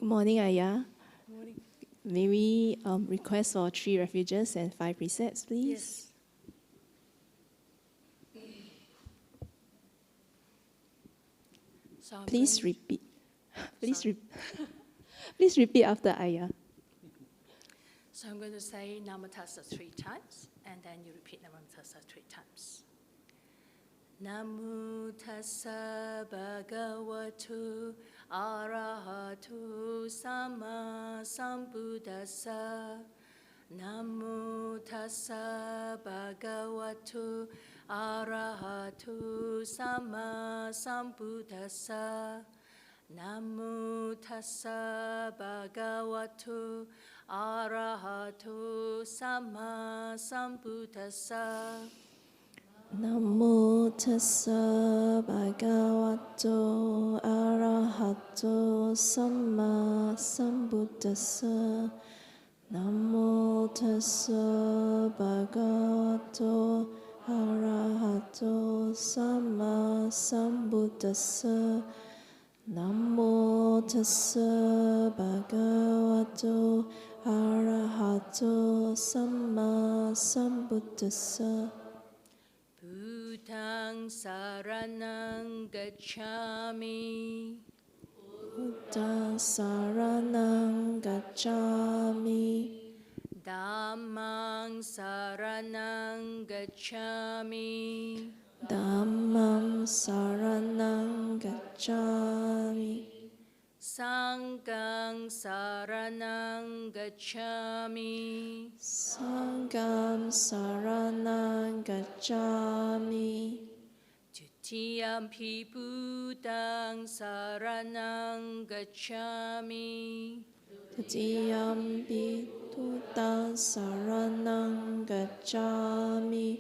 Good morning, Ayya. Good morning. May we request for 3 refuges and 5 precepts, please? Yes. So Please repeat. Please repeat after Ayya. So I'm going to say Namo Tassa 3 times, and then you repeat Namo Tassa 3 times. Namo Tassa Bhagavato Arahato Sama Sambuddhassa. Namo Tassa Bhagavato Arahato Sama Sambuddhassa. Namo Tassa Bhagavato Arahato Sama Sambuddhassa. Namo tassa bhagavato arahato samma sambuddhassa. Namo tassa bhagavato arahato samma sambuddhassa. Namo tassa bhagavato arahato samma sambuddhassa. Bhutang saranang gacchami. Buddhang saranang gacchami. Dhammang saranang gacchami. Dhammam saranang gacchami. Sanghang saranang gacchami. Sangham saranang gacchami. Tutiyampi Buddhang saranang gacchami. Tatiyampi Buddhang saranang gacchami.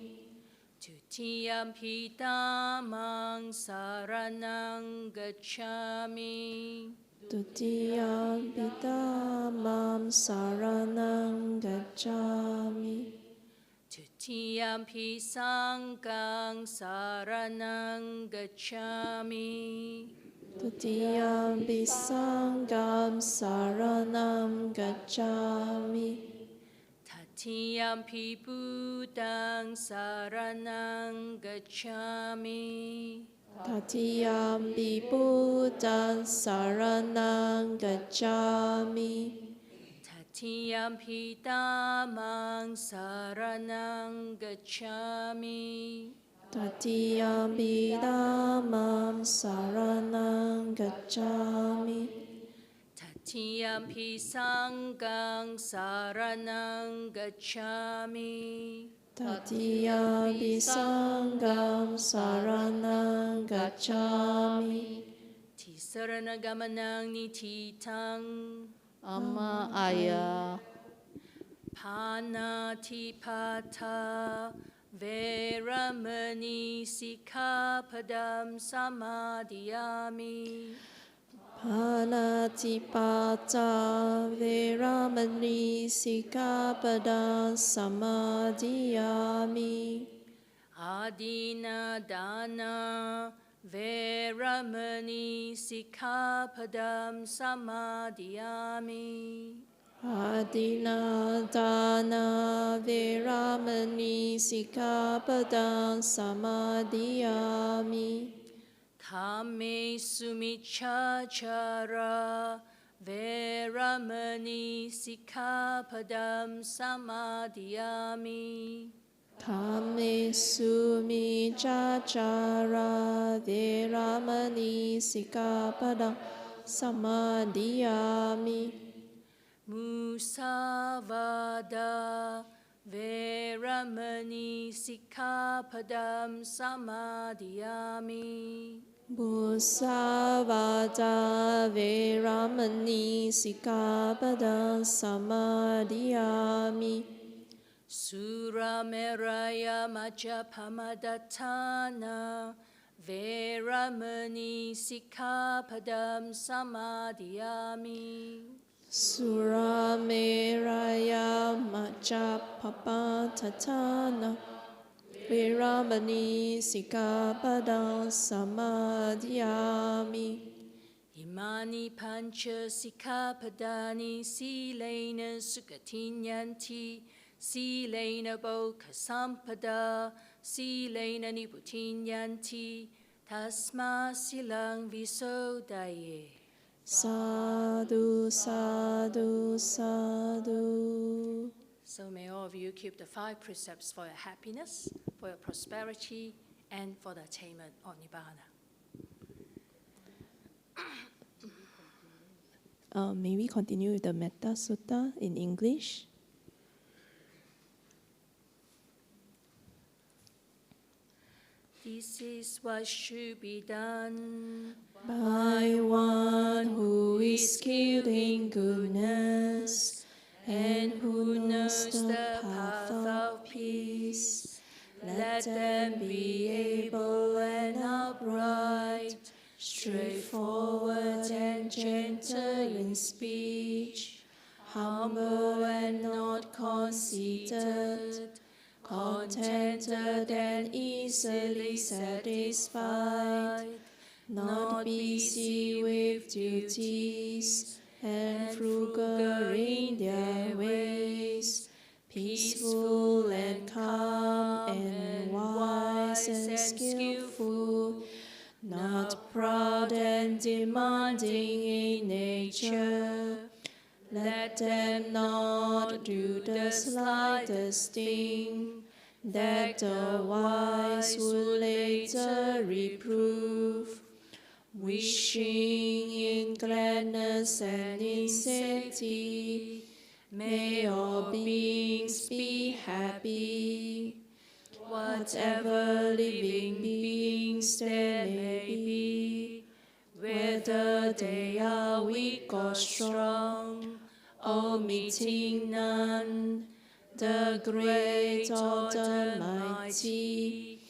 Tutiyampi Dhammang saranang gacchami. Tutiyampi dhammam saranang gacchami. Tutiyampi Sanghang saranang gacchami. Tutiyampi sangham saranam gacchami. Tatiyampi Buddhang saranang gacchami. Tatiyampi Buddhang saranang gacchami. Tatiyampi Dhammang saranang gacchami. Tatiyampi dhammam saranang gacchami. Tatiyampi Sanghang saranang gacchami. Tatiyampi sangham saranang gacchami. Tisarana-gamanang nititang. Amma Ayya. Panatipata Veramani Sikkhapadam Samadhiyami. Panatipata veramani sikkhapadam samadhiyami. Adina dana Veramani Sikkhapadam Samadhiyami. Adina dana veramani sikkhapadam samadhiyami. Kame sumichachara Veramani Sikkhapadam Samadhiyami. Kame sumichachara veramani sikkhapadam samadhiyami. Musavada Veramani Sikkhapadam Samadhiyami. Musavada veramani sikkhapadam samadhiyami. Surameraya Majapamadatthana Veramani Sikkhapadam Samadhiyami. Surameraya Majapamadatthana Veramani Sikkhapadam samadhiyami. Imani pancha sikkhapadani silena sukhatinyanti silena bodha sampada silena nibbutiyanti tasma silang visodaye. Sadhu, sadhu, sadhu. So may all of you keep the 5 precepts for your happiness, for your prosperity, and for the attainment of Nibbana. May we continue with the Metta Sutta in English? This is what should be done By one who is skilled in goodness and who knows the path of peace. Let them be able and upright, straightforward and gentle in speech, humble and not conceited, contented and easily satisfied, not busy with duties, and frugal in their ways, peaceful and calm and wise and skillful, not proud and demanding in nature. Let them not do the slightest thing that the wise will later reprove, wishing in gladness and in safety. May all beings be happy. Whatever living beings there may be, whether they are weak or strong, omitting none, the great or the mighty,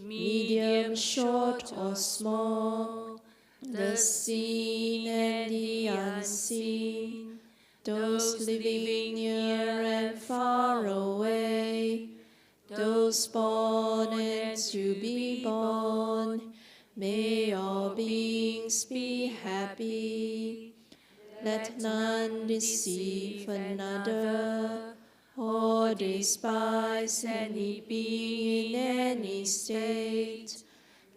medium, short or small, the seen and the unseen, those living near and far away, those born and to be born, may all beings be happy. Let none deceive another, or despise any being in any state.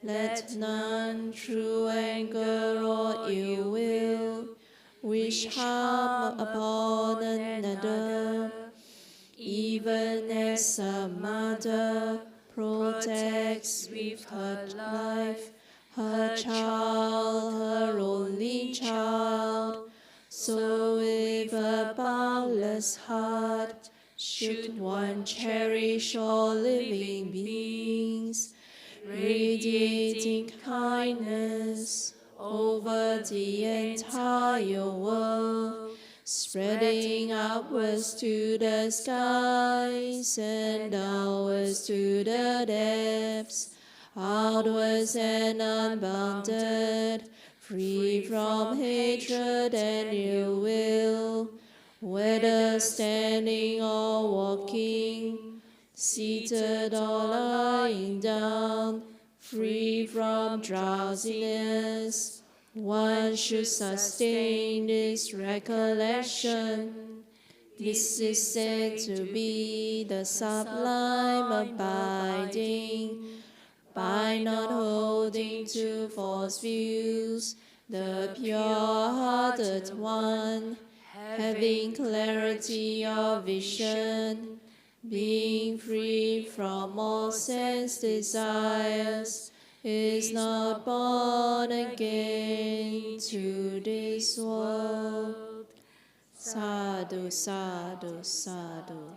Let none through anger or ill will wish harm upon another, even as a mother protects with her life her child, her only child, so with a boundless heart should one cherish all living beings, radiating kindness over the entire world, spreading upwards to the skies and downwards to the depths, outwards and unbounded, free from hatred and ill will, whether standing or walking, seated or lying down, free from drowsiness. One should sustain this recollection. This is said to be the sublime abiding. By not holding to false views, the pure-hearted one, having clarity of vision, being free from all sense desires, is not born again to this world. Sadhu, sadhu, sadhu.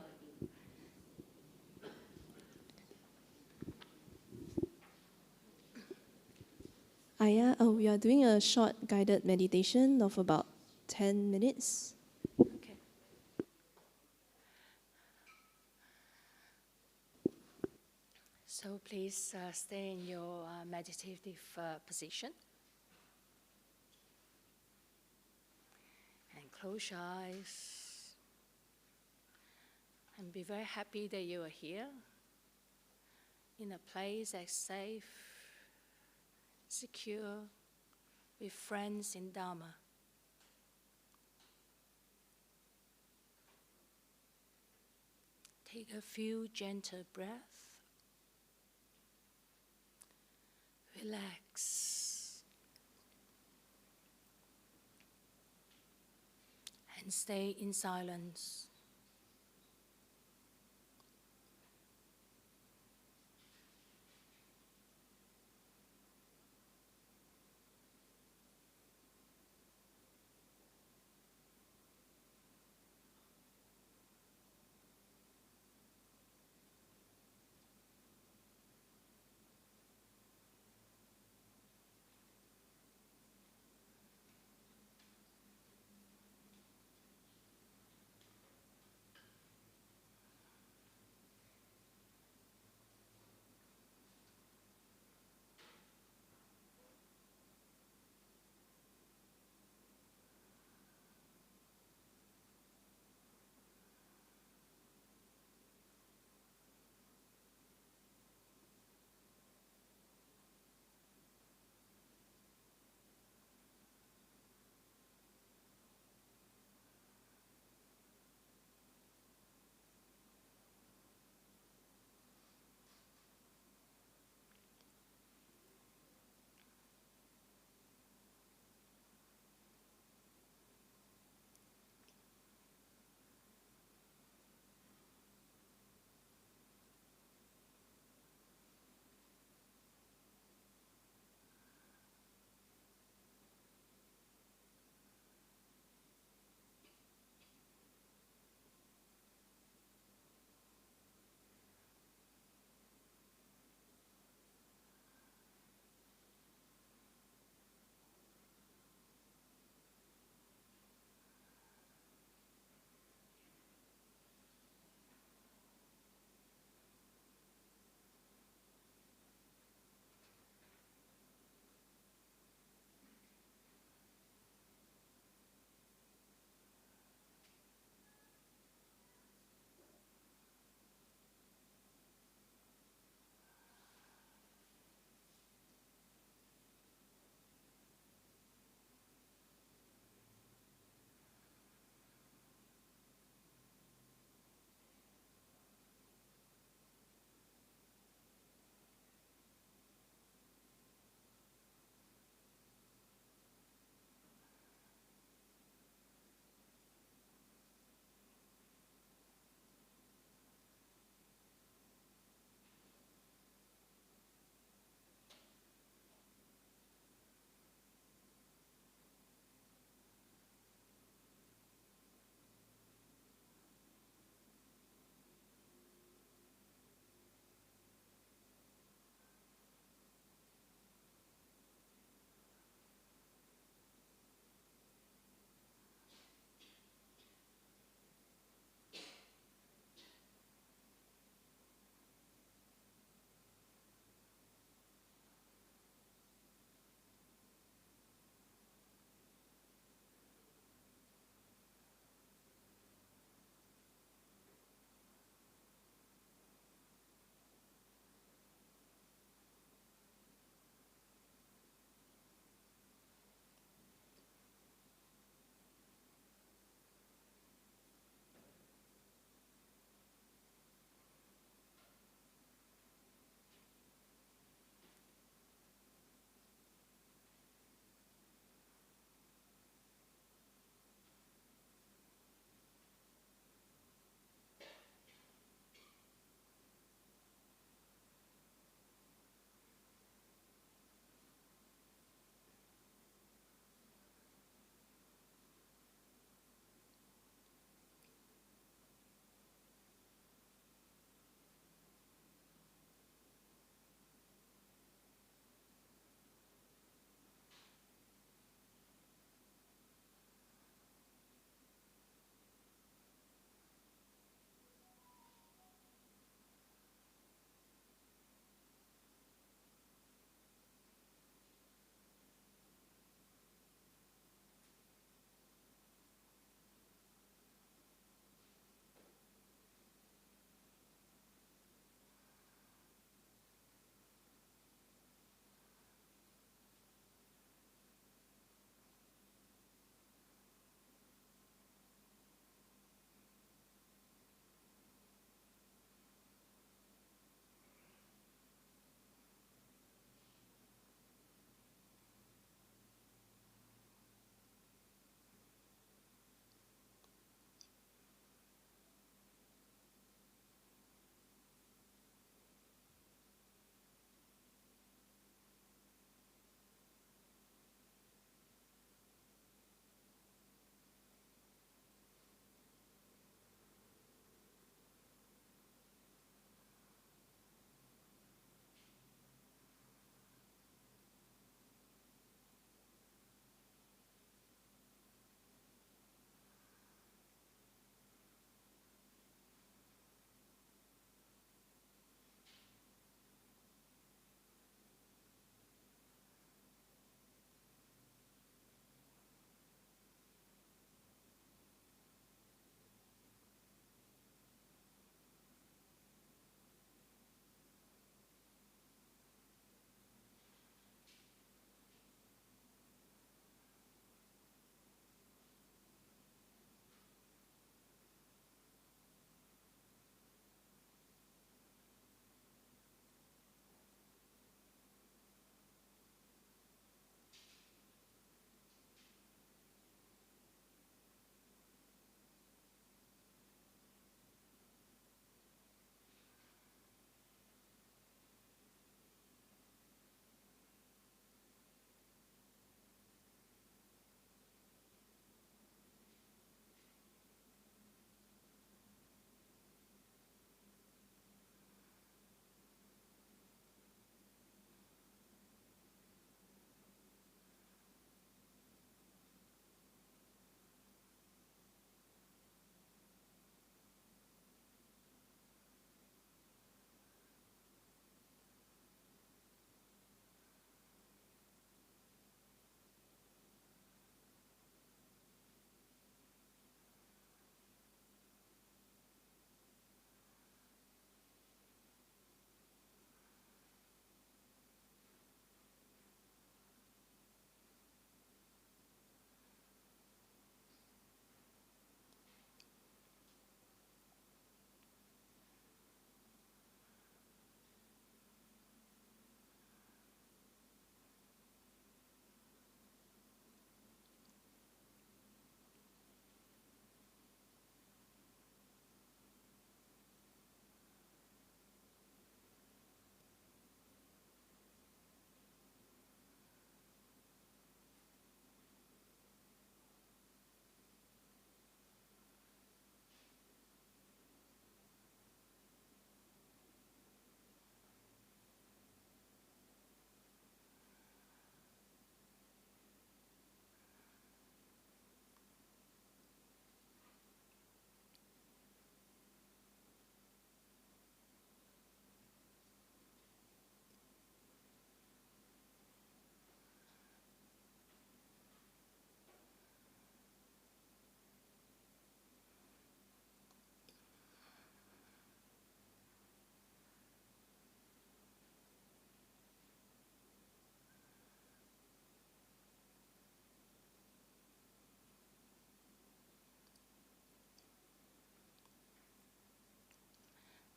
Ayya, we are doing a short guided meditation of about 10 minutes. Okay. So please stay in your meditative position. And close your eyes. And be very happy that you are here in a place that's safe, secure, with friends in Dharma. Take a few gentle breaths. Relax. And stay in silence.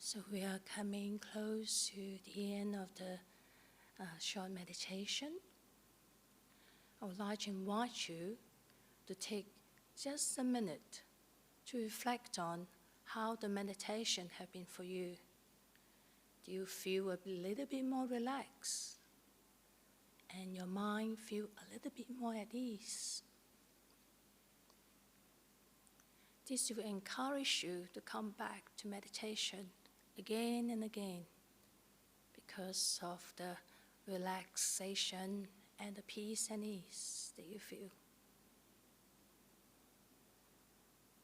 So we are coming close to the end of the short meditation. I would like to invite you to take just a minute to reflect on how the meditation has been for you. Do you feel a little bit more relaxed? And your mind feel a little bit more at ease? This will encourage you to come back to meditation again and again because of the relaxation and the peace and ease that you feel.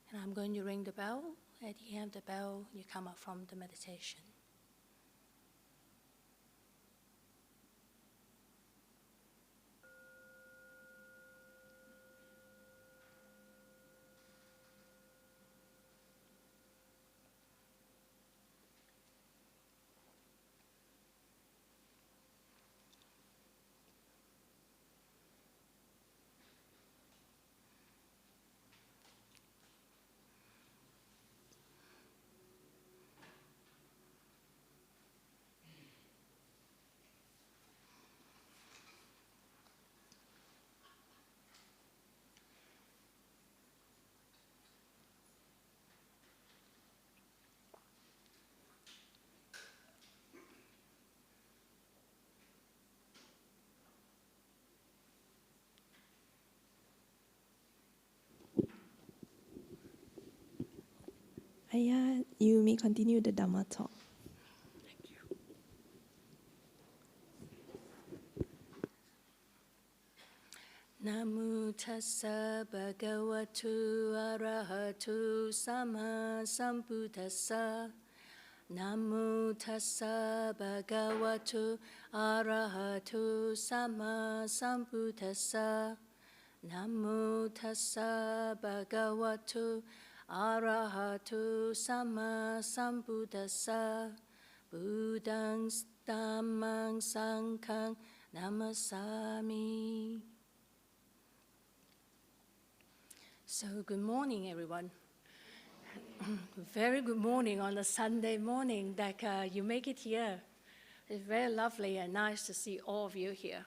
And I'm going to ring the bell. At the end of the bell, you come up from the meditation. Ayya, you may continue the Dhamma talk. Thank you. Namo tassa bhagavato arahato sama sambuddhassa. Namo tassa bhagavato arahato sama sambuddhassa. Namo tassa bhagavato arahato sama sambuddhassa. Buddhaṃ dhammāṃ saṅghāṃ namasami. So good morning, everyone. Very good morning on a Sunday morning that you make it here. It's very lovely and nice to see all of you here.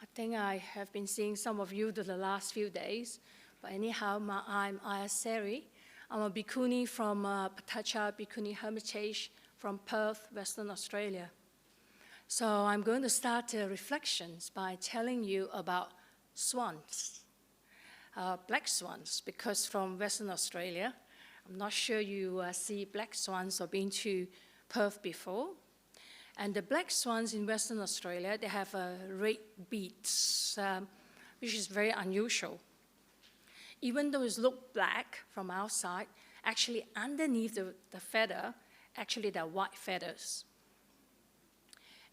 I think I have been seeing some of you the last few days. But anyhow, I'm Ayya Seri. I'm a bhikkhuni from 𝑃𝑒𝑟𝑡ℎ Bhikkhuni Hermitage from Perth, Western Australia. So I'm going to start reflections by telling you about swans, black swans, because from Western Australia, I'm not sure you see black swans or been to Perth before. And the black swans in Western Australia, they have red beaks, which is very unusual. Even though it looks black from outside, actually underneath the feather, actually they're white feathers.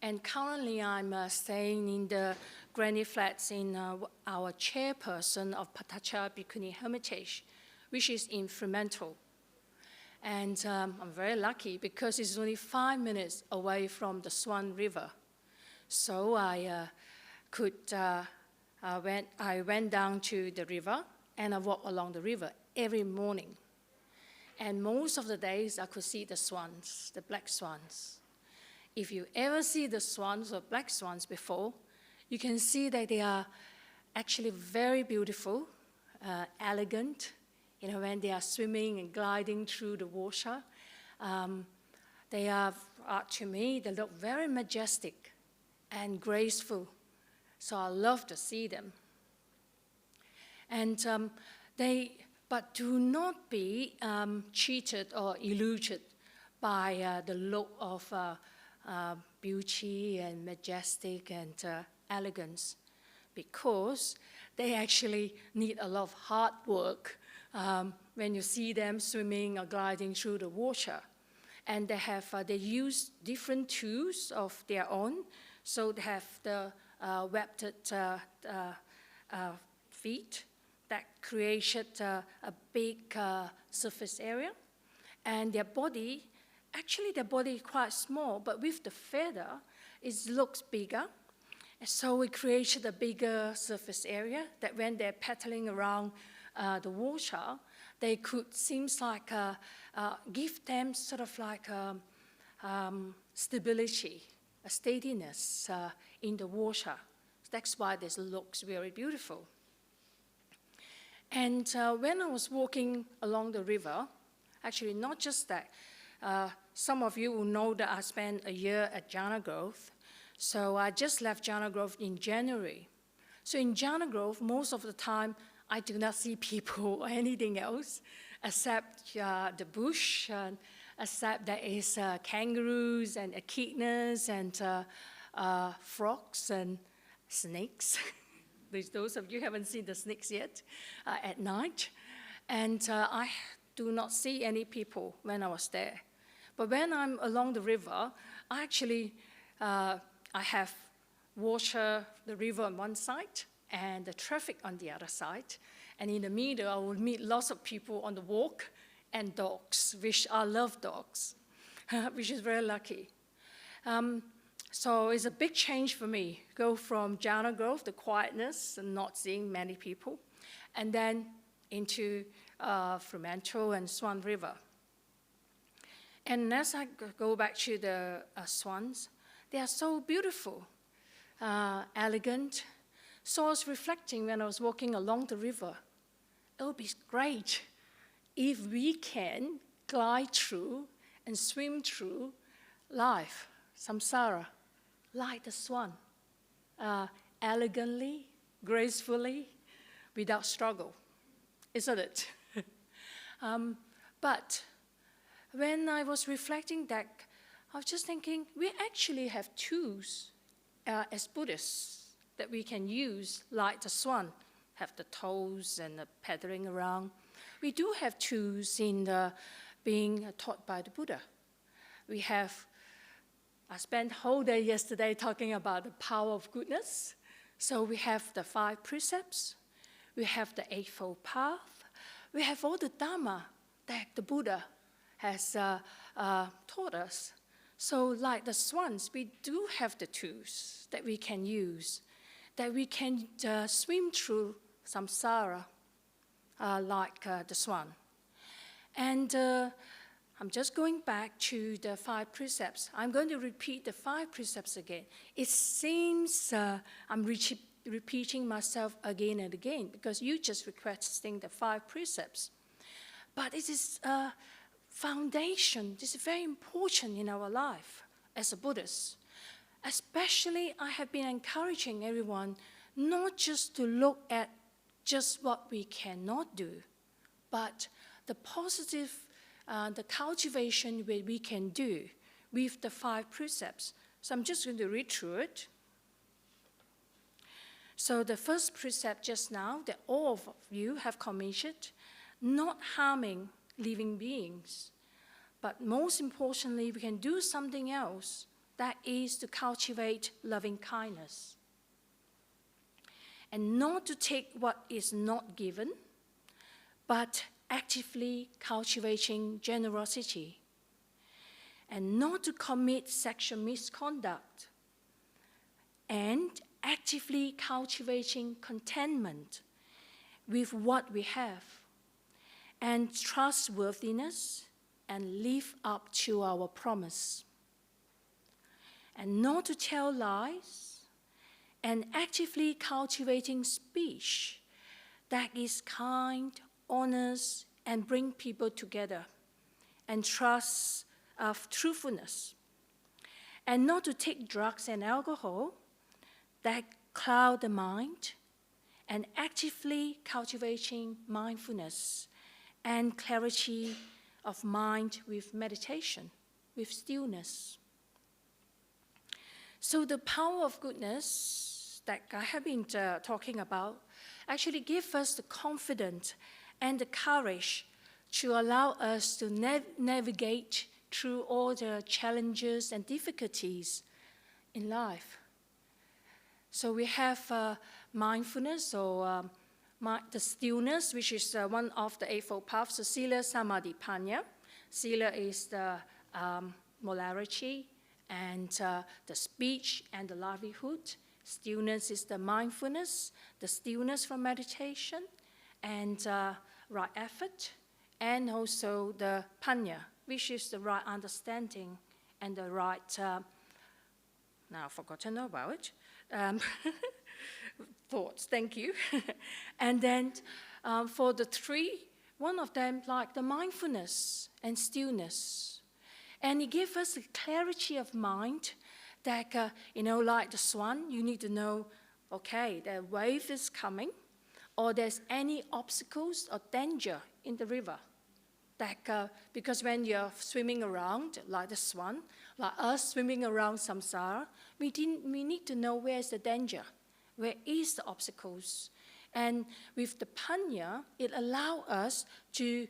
And currently I'm staying in the granny flats in our chairperson of 𝑃𝑒𝑟𝑡ℎ Bhikkhuni Hermitage, which is in Fremantle. And I'm very lucky because it's only 5 minutes away from the Swan River. So I went down to the river and I walk along the river every morning. And most of the days I could see the swans, the black swans. If you ever see the swans or black swans before, you can see that they are actually very beautiful, elegant, when they are swimming and gliding through the water. They are, to me, they look very majestic and graceful. So I love to see them. And but do not be cheated or eluded by the look of beauty and majestic and elegance, because they actually need a lot of hard work when you see them swimming or gliding through the water. And they use different tools of their own. So they have the webbed feet that created a big surface area. And their body, actually their body is quite small, but with the feather, it looks bigger. And so it created a bigger surface area that when they're paddling around the water, they could seems like give them sort of like stability, a steadiness in the water. That's why this looks very beautiful. And when I was walking along the river, actually not just that, some of you will know that I spent a year at Jana Grove. So I just left Jana Grove in January. So in Jana Grove, most of the time, I do not see people or anything else except the bush, except there is kangaroos and echidnas and frogs and snakes. Those of you who haven't seen the snakes yet at night. And I do not see any people when I was there. But when I'm along the river, I actually, I have water, the river on one side, and the traffic on the other side. And in the middle, I will meet lots of people on the walk and dogs, which I love dogs, which is very lucky. So it's a big change for me, go from Jana Grove, the quietness and not seeing many people, and then into Fremantle and Swan River. And as I go back to the swans, they are so beautiful, elegant. So I was reflecting when I was walking along the river, it would be great if we can glide through and swim through life, samsara, like the swan, elegantly, gracefully, without struggle, isn't it? But when I was reflecting that, I was just thinking, we actually have tools as Buddhists that we can use, like the swan, have the toes and the paddling around. We do have tools in being taught by the Buddha. We have, I spent the whole day yesterday talking about the power of goodness. So we have the 5 precepts, we have the Eightfold Path, we have all the Dharma that the Buddha has taught us. So like the swans, we do have the tools that we can use, that we can swim through samsara like the swan. And I'm just going back to the 5 precepts. I'm going to repeat the 5 precepts again. It seems I'm repeating myself again and again because you just requesting the 5 precepts. But it is a foundation. This is very important in our life as a Buddhist. Especially, I have been encouraging everyone not just to look at just what we cannot do, but the positive, the cultivation that we can do with the 5 precepts. So I'm just going to read through it. So the first precept just now that all of you have commissioned, not harming living beings. But most importantly, we can do something else, that is to cultivate loving kindness. And not to take what is not given, but actively cultivating generosity. And not to commit sexual misconduct. And actively cultivating contentment with what we have. And trustworthiness, and live up to our promise. And not to tell lies, and actively cultivating speech that is kind, honest, and bring people together, and trust of truthfulness. And not to take drugs and alcohol that cloud the mind, and actively cultivating mindfulness and clarity of mind with meditation, with stillness. So the power of goodness that I have been talking about actually gives us the confidence and the courage to allow us to navigate through all the challenges and difficulties in life. So we have mindfulness, or the stillness, which is one of the Eightfold Paths, so Sila, Samadhi, Panya. Sila is the morality and the speech and the livelihood. Stillness is the mindfulness, the stillness from meditation. and right effort, and also the panya, which is the right understanding and the right, now I've forgotten about it, thoughts, thank you. And then for the three, one of them like the mindfulness and stillness. And it gives us a clarity of mind that, like the swan, you need to know, okay, the wave is coming, or there's any obstacles or danger in the river. That, because when you're swimming around, like the swan, like us swimming around samsara, we need to know where's the danger, where is the obstacles. And with the panya, it allows us to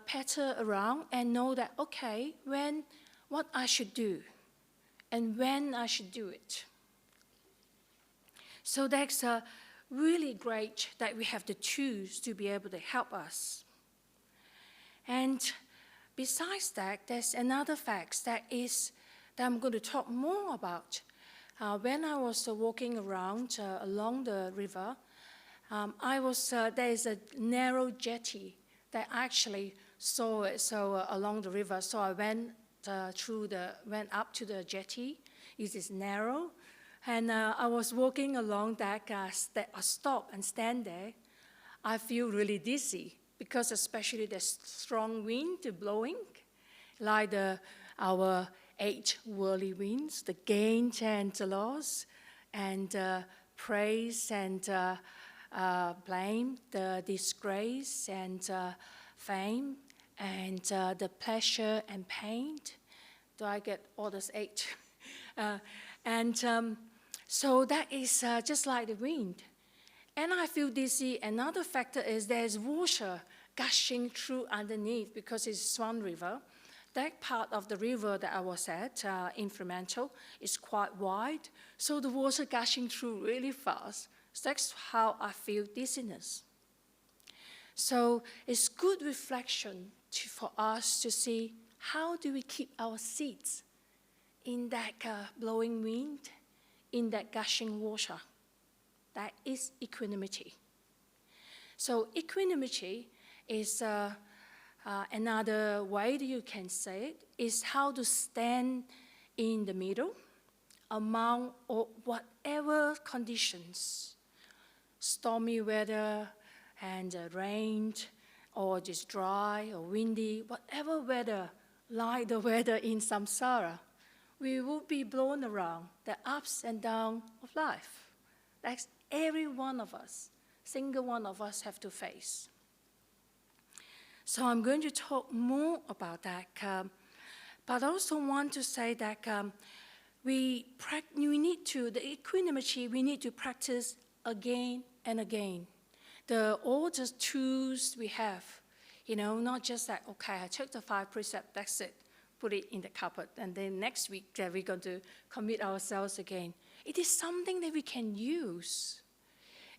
patter around and know that, okay, what I should do and when I should do it. So that's really great that we have the tools to be able to help us. And besides that, there's another fact that I'm going to talk more about. When I was walking around along the river, there's a narrow jetty that I actually saw it along the river. So I went up to the jetty. It is narrow, and I was walking along that. I stop and stand there. I feel really dizzy because especially there's strong wind blowing, like our 8 worldly winds, the gain and the loss, and praise and blame, the disgrace and fame, and the pleasure and pain. Do I get all those 8? So that is just like the wind. And I feel dizzy. Another factor is there's water gushing through underneath because it's Swan River. That part of the river that I was at in Fremantle is quite wide, so the water gushing through really fast. So that's how I feel dizziness. So it's good reflection for us to see how do we keep our seats in that blowing wind, in that gushing water. That is equanimity. So equanimity is another way that you can say it, is how to stand in the middle among whatever conditions, stormy weather and rain, or just dry or windy, whatever weather, like the weather in samsara, we will be blown around the ups and downs of life. That's every one of us, single one of us have to face. So I'm going to talk more about that, but I also want to say that the equanimity, we need to practice again and again. All the tools we have, not just that, okay, I took the 5 precepts, that's it, put it in the cupboard, and then next week we're going to commit ourselves again. It is something that we can use.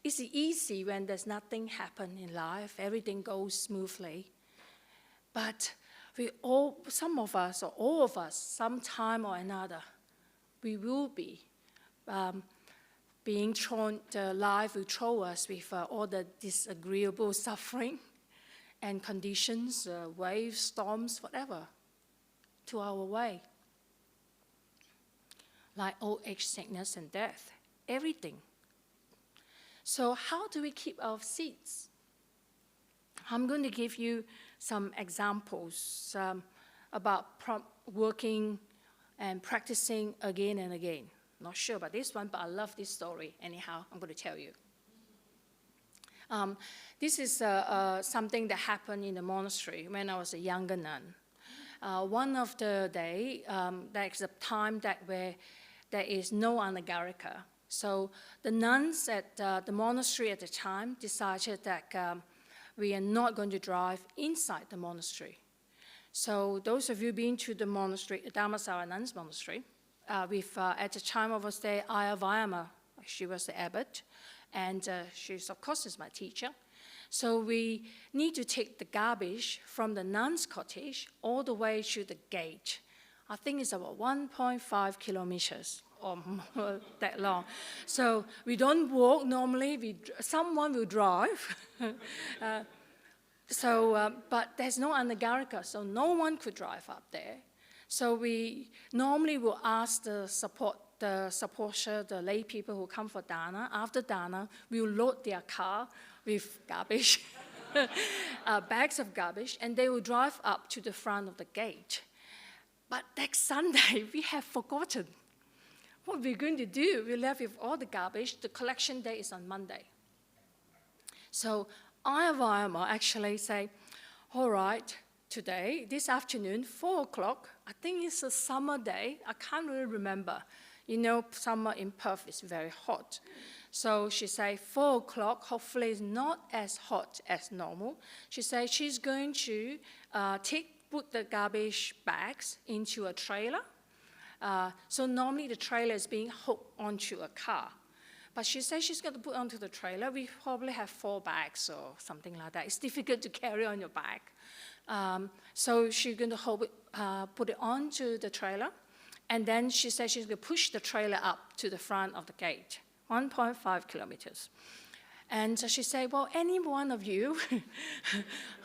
It's easy when there's nothing happen in life, everything goes smoothly. But some of us, or all of us, sometime or another, we will be being thrown, life will throw us with all the disagreeable suffering and conditions, waves, storms, whatever, to our way. Like old age, sickness, and death, everything. So how do we keep our seats? I'm going to give you some examples about working and practicing again and again. Not sure about this one, but I love this story. Anyhow, I'm going to tell you. This is something that happened in the monastery when I was a younger nun. One of the day, there's a time where there is no anagarika. So the nuns at the monastery at the time decided that we are not going to drive inside the monastery. So those of you been to the monastery, Dharmasara Nuns Monastery, at the time of our stay, Ayya 𝑦𝑦𝑎, she was the abbot, and she's, of course, is my teacher. So we need to take the garbage from the nuns' cottage all the way to the gate. I think it's about 1.5 kilometers or more that long. So we don't walk normally, someone will drive. But there's no anagarika, so no one could drive up there. So we normally will ask the supporter, the lay people who come for dana. After dana, we will load their car with garbage, bags of garbage, and they will drive up to the front of the gate. But next Sunday, we have forgotten what we're going to do. We're left with all the garbage. The collection day is on Monday. So 𝐴𝑦𝑦𝑎 actually say, all right, today, this afternoon, 4 o'clock, I think it's a summer day. I can't really remember. You know, summer in Perth is very hot. So she say 4 o'clock, hopefully it's not as hot as normal. She said she's going to put the garbage bags into a trailer. So normally the trailer is being hooked onto a car. But she says she's going to put onto the trailer. We probably have 4 bags or something like that. It's difficult to carry on your back. So she's going to put it onto the trailer. And then she says she's going to push the trailer up to the front of the gate, 1.5 kilometers. And so she said, well, any one of you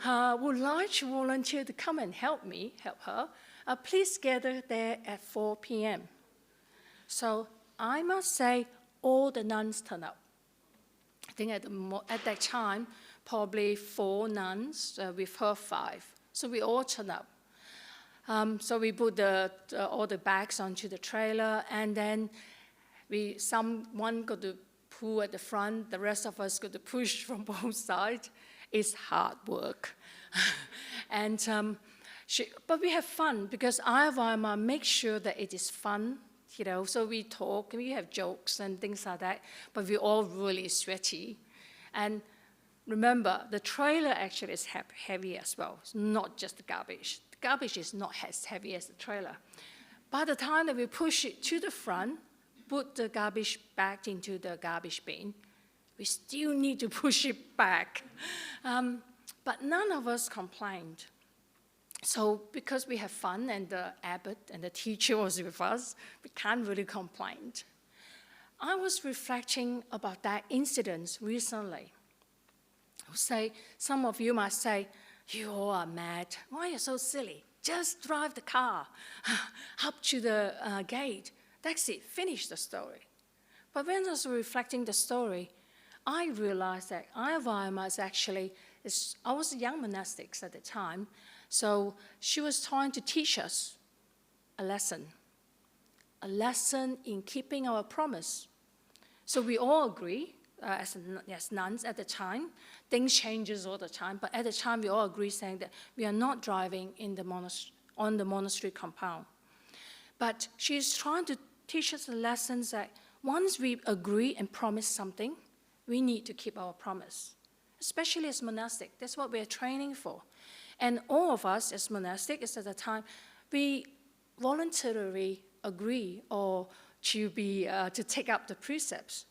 would like to volunteer to come and help her, please gather there at 4 p.m. So I must say, all the nuns turn up. I think at that time, probably 4 nuns, with her 5. So we all turn up. So we put all the bags onto the trailer, and then someone got to pull at the front, the rest of us got to push from both sides. It's hard work. But we have fun, because 𝐴𝑦𝑦𝑎 makes sure that it is fun, you know, so we talk, we have jokes and things like that, but we're all really sweaty. And remember, the trailer actually is heavy as well. It's not just the garbage. The garbage is not as heavy as the trailer. By the time that we push it to the front, put the garbage back into the garbage bin, we still need to push it back. But none of us complained. So because we have fun and the abbot and the teacher was with us, we can't really complain. I was reflecting about that incident recently. Some of you might say, you all are mad. Why are you so silly? Just drive the car up to the gate. That's it, finish the story. But when I was reflecting the story, I realized that 𝐴𝑦𝑦𝑎 is actually, I was a young monastic at the time, so she was trying to teach us a lesson in keeping our promise. So we all agree, as nuns at the time, things changes all the time, but at the time we all agree saying that we are not driving on the monastery compound. But she's trying to teach us the lessons that once we agree and promise something, we need to keep our promise, especially as monastic. That's what we're training for. And all of us as monastics at the time, we voluntarily agree or to take up the precepts,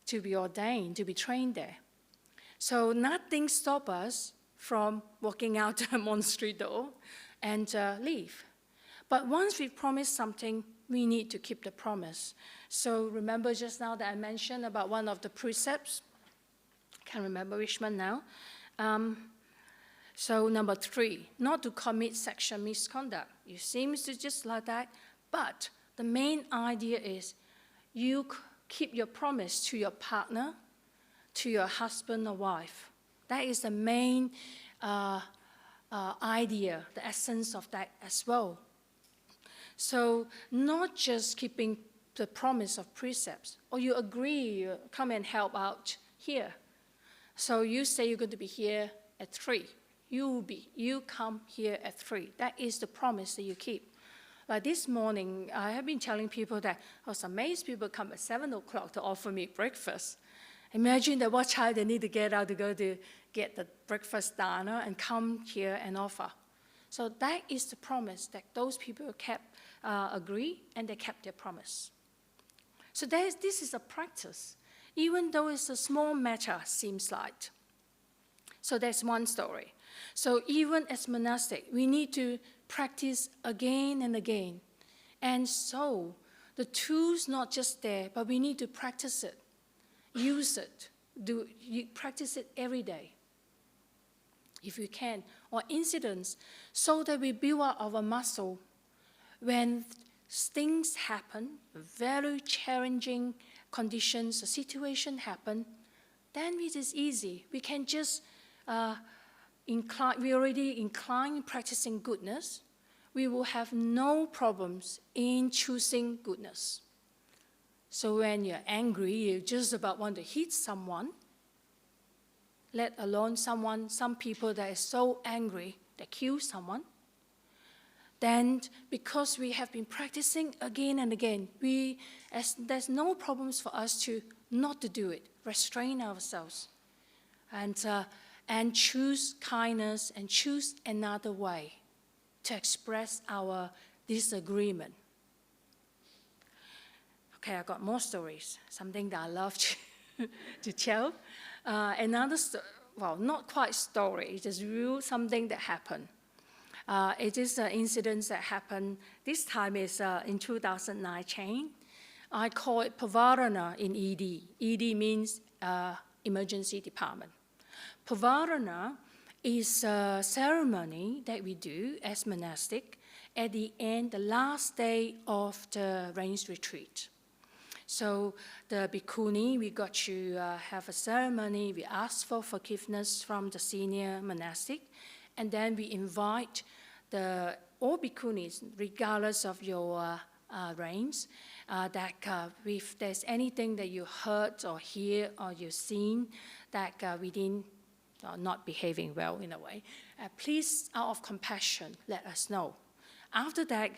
to be ordained, to be trained there. So nothing stops us from walking out the monastery door and leave. But once we promise something, we need to keep the promise. So remember just now that I mentioned about one of the precepts? Can't remember which one now. So number 3, not to commit sexual misconduct. It seems to just like that, but the main idea is you keep your promise to your partner, to your husband or wife. That is the main idea, the essence of that as well. So not just keeping the promise of precepts, or you agree, come and help out here. So you say you're going to be here at 3. You come here at 3. That is the promise that you keep. Like this morning, I have been telling people that I was amazed people come at 7 o'clock to offer me breakfast. Imagine that what time they need to get out to go to get the breakfast dana and come here and offer. So that is the promise that those people agree, and they kept their promise. So this is a practice, even though it's a small matter, seems like. So that's one story. So even as monastic, we need to practice again and again. And so The tool's not just there, but we need to practice it, use it, practice it every day, if we can, or incidents, so that we build up our muscle. When things happen, very challenging conditions, a situation happen, then it is easy. We can just we already incline practicing goodness. We will have no problems in choosing goodness. So when you're angry, you just about want to hit someone, let alone some people that are so angry that kill someone. Then because we have been practicing again and again, there's no problems for us to not to do it, restrain ourselves, and choose kindness and choose another way to express our disagreement. Okay, I got more stories, something that I love to tell. Well, not quite story, it's just real something that happened. It is an incident that happened, this time is in 2019. I call it Pavarana in ED. ED means emergency department. Pavarana is a ceremony that we do as monastic at the end, the last day of the rains retreat. So the bhikkhuni, we got to have a ceremony, we ask for forgiveness from the senior monastic, and then we invite all bhikkhunis, regardless of your ranks, that if there's anything that you heard or hear or you've seen that we didn't, not behaving well in a way, please, out of compassion, let us know. After that,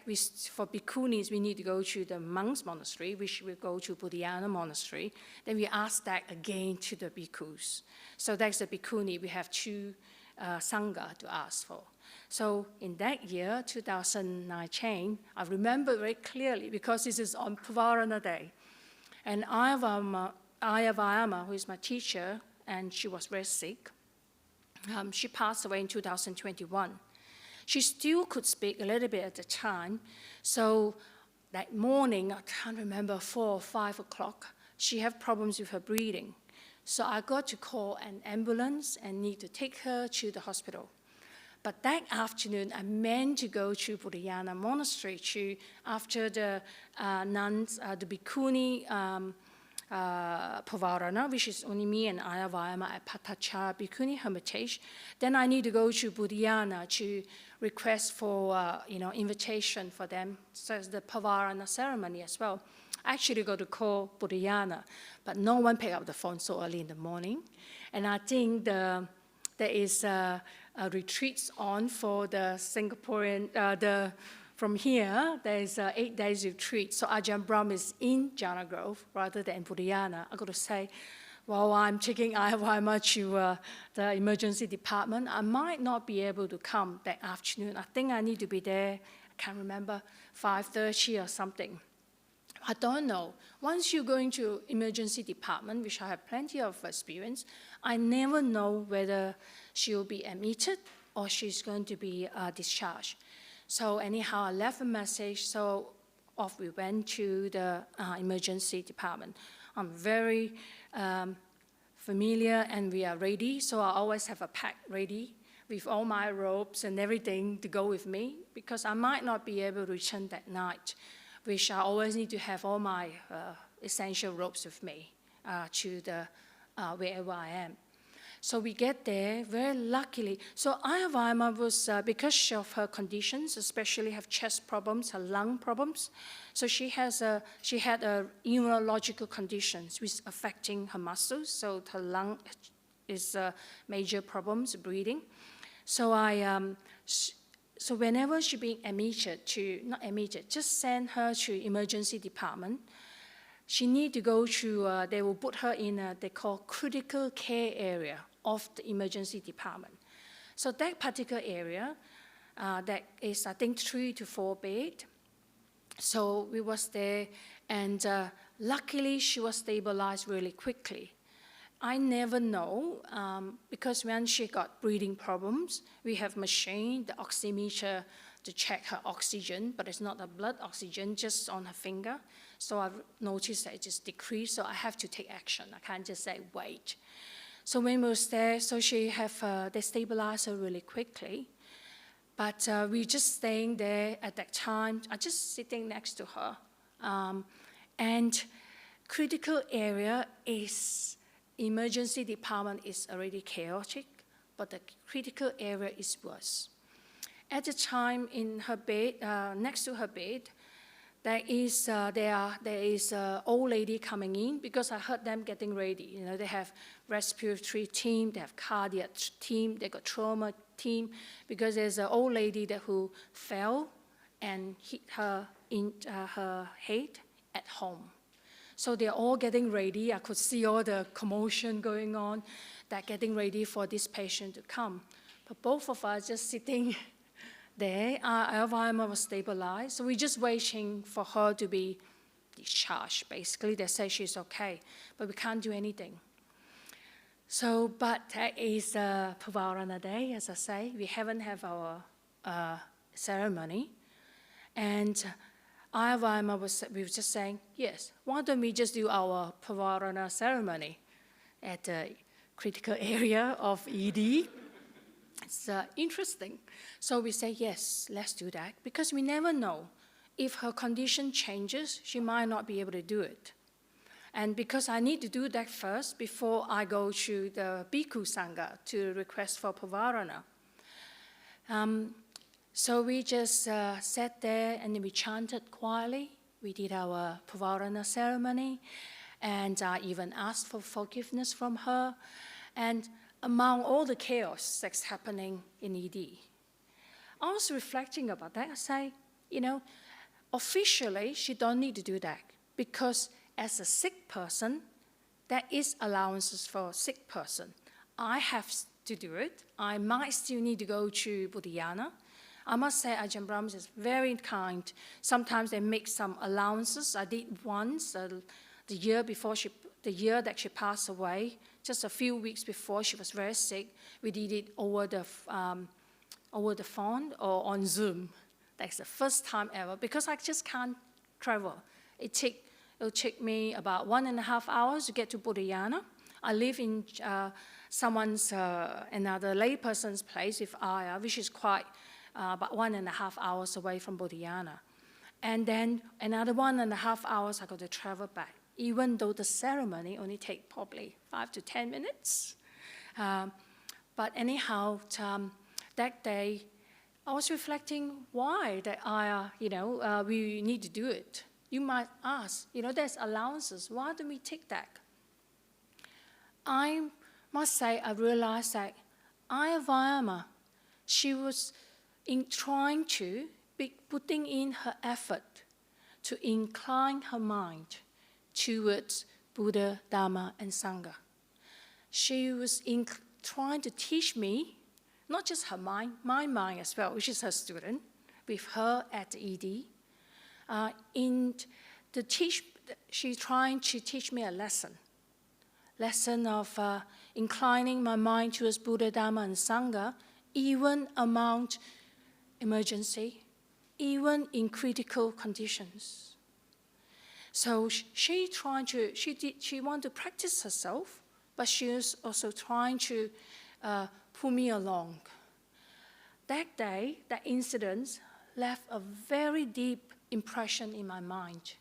for bhikkhunis, we need to go to the monks' monastery, which we go to Bodhiana monastery. Then we ask that again to the bhikkhus. So that's the bhikkhuni. We have two sangha to ask for. So in that year, 2019, I remember very clearly because this is on Pavarana Day. And Ayya Vayama, who is my teacher, and she was very sick. She passed away in 2021. She still could speak a little bit at the time. So that morning, I can't remember, 4 or 5 o'clock, she had problems with her breathing. So I got to call an ambulance and need to take her to the hospital. But that afternoon, I meant to go to Bodhiana Monastery after the nuns, the bhikkhuni Pavarana, which is only me and Ayya Vayama at Patacha Bhikkhuni Hermitage. Then I need to go to Bodhiana to request for invitation for them. So it's the Pavarana ceremony as well. I actually got to call Bodhiana, but no one picked up the phone so early in the morning. And I think there is a retreats on for the Singaporean, from here, there is 8 days retreat. So Ajahn Brahm is in Jhana Grove rather than Bodhiana. I got to say, while I'm taking Ayya Vayama to the emergency department, I might not be able to come that afternoon. I think I need to be there, I can't remember, 5:30 or something. I don't know. Once you go into emergency department, which I have plenty of experience, I never know whether she'll be admitted or she's going to be discharged. So anyhow, I left a message, so off we went to the emergency department. I'm very familiar and we are ready, so I always have a pack ready with all my robes and everything to go with me, because I might not be able to return that night, which I always need to have all my essential robes with me to the wherever I am. So we get there very luckily. So Ayya Vayama was, because of her conditions, especially her chest problems, her lung problems, so she had immunological conditions which affecting her muscles, so her lung is major problems, breathing. So so whenever she being admitted to, not admitted, just send her to emergency department, she need to go to, they will put her in a, they call critical care area of the emergency department. So that particular area, that is, I think, 3 to 4 beds. So we was there, and luckily she was stabilized really quickly. I never know, because when she got breathing problems, we have machine, the oximeter, to check her oxygen, but it's not a blood oxygen, just on her finger. So I've noticed that it just decreased, so I have to take action. I can't just say, wait. So when we was there, so they stabilized her really quickly. But we just staying there at that time, I just sitting next to her. And critical area is, emergency department is already chaotic, but the critical area is worse. At the time in her bed, next to her bed, there is an old lady coming in because I heard them getting ready. You know, they have respiratory team, they have cardiac team, they got trauma team, because there's an old lady who fell and hit her in her head at home. So they're all getting ready. I could see all the commotion going on. They're getting ready for this patient to come. But both of us just sitting there. Our environment was stabilized, so we're just waiting for her to be discharged. Basically, they say she's okay, but we can't do anything. So, but that is Pavarana Day, as I say. We haven't have our ceremony, and our environment we were just saying, yes, why don't we just do our Pavarana ceremony at the critical area of ED? It's interesting. So we say, yes, let's do that, because we never know. If her condition changes, she might not be able to do it. And because I need to do that first before I go to the Bhikkhu Sangha to request for Pavarana. So we just sat there and we chanted quietly. We did our Pavarana ceremony, and I even asked for forgiveness from her. And among all the chaos that's happening in ED, I was reflecting about that. I say, you know, officially, she don't need to do that, because as a sick person, there is allowances for a sick person. I have to do it. I might still need to go to Bodhiana. I must say, Ajahn Brahms is very kind. Sometimes they make some allowances. I did once, the year that she passed away, just a few weeks before she was very sick. We did it over the phone or on Zoom. That's the first time ever, because I just can't travel. It'll take me about 1.5 hours to get to Bodhiana. I live in another layperson's place with Ayya, which is quite about 1.5 hours away from Bodhiana. And then another 1.5 hours I got to travel back, even though the ceremony only takes probably 5 to 10 minutes. But anyhow, that day, I was reflecting why that we need to do it. You might ask, there's allowances. Why don't we take that? I must say, I realized that Ayya Vayama, she was trying to be putting in her effort to incline her mind towards Buddha, Dhamma, and Sangha. She was trying to teach me, not just her mind, my mind as well, which is her student, with her at the ED. She's trying to teach me a lesson of inclining my mind towards Buddha, Dhamma, and Sangha, even among emergency, even in critical conditions. So she wanted to practice herself, but she was also trying to pull me along. That day, that incident left a very deep impression in my mind.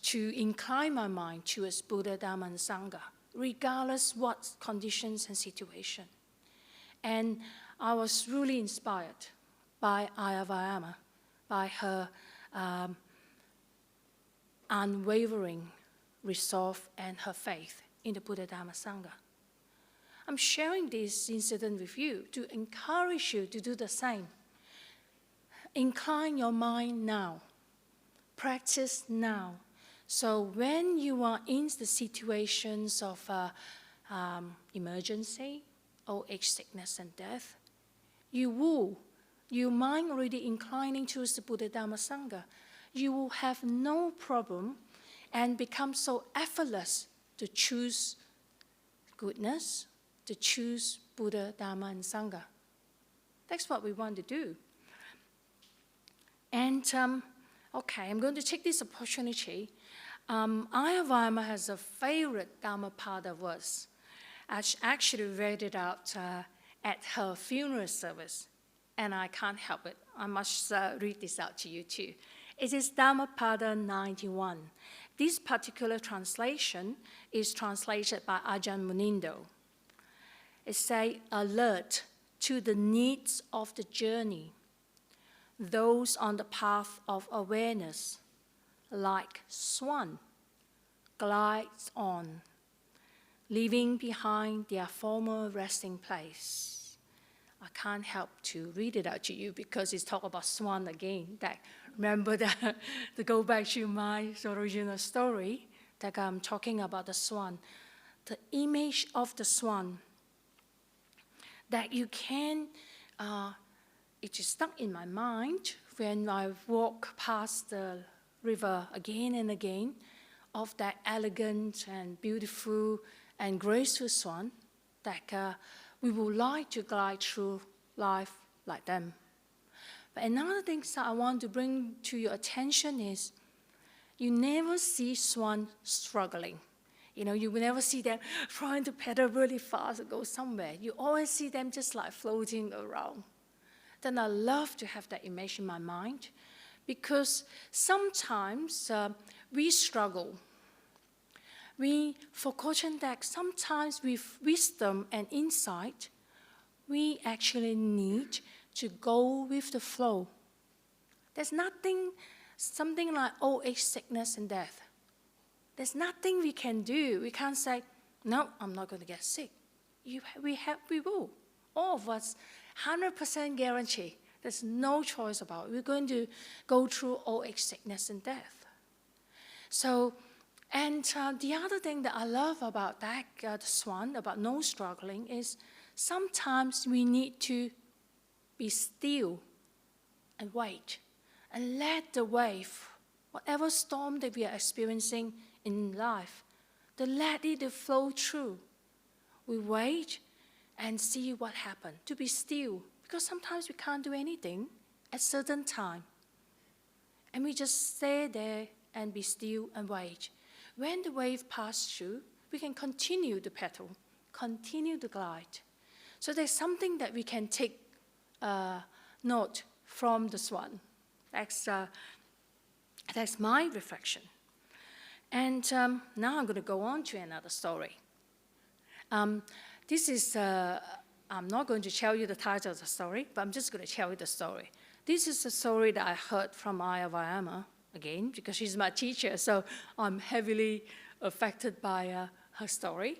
To incline my mind towards Buddha, Dhamma, and Sangha, regardless what conditions and situation. And I was really inspired by Ayya Vayama, by her unwavering resolve and her faith in the Buddha, Dhamma, Sangha. I'm sharing this incident with you to encourage you to do the same. Incline your mind now. Practice now. So when you are in the situations of emergency, old age, sickness, and death, your mind already inclining towards the Buddha, Dhamma, Sangha, you will have no problem and become so effortless to choose goodness, to choose Buddha, Dhamma, and Sangha. That's what we want to do. And okay, I'm going to take this opportunity. Ayya 𝑦𝑎 has a favorite Dhammapada verse. I actually read it out at her funeral service, and I can't help it. I must read this out to you too. It is Dhammapada 91. This particular translation is translated by Ajahn Munindo. It says, alert to the needs of the journey, those on the path of awareness, like swan, glides on, leaving behind their former resting place. I can't help to read it out to you because it's talk about swan again. That remember that to go back to my original story, that I'm talking about the swan. The image of the swan that you can, it is stuck in my mind when I walk past the river again and again, of that elegant and beautiful and graceful swan, that we would like to glide through life like them. But another thing that I want to bring to your attention is you never see swan struggling. You know, you will never see them trying to pedal really fast and go somewhere. You always see them just like floating around. Then I love to have that image in my mind because sometimes we struggle. We forgotten that sometimes with wisdom and insight, we actually need to go with the flow. There's nothing, something like old age, sickness, and death. There's nothing we can do. We can't say, no, I'm not going to get sick. We will. All of us, 100% guarantee. There's no choice about it. We're going to go through old age, sickness, and death. So, and the other thing that I love about that, the swan, about no struggling, is sometimes we need to be still and wait and let the wave, whatever storm that we are experiencing in life, to let it flow through. We wait and see what happens, to be still, because sometimes we can't do anything at a certain time. And we just stay there and be still and wait. When the wave passes through, we can continue to pedal, continue to glide. So there's something that we can take note from the swan. That's my reflection. And now I'm going to go on to another story. This is, I'm not going to tell you the title of the story, but I'm just going to tell you the story. This is a story that I heard from Ayya 𝑦𝑎, again, because she's my teacher, so I'm heavily affected by her story.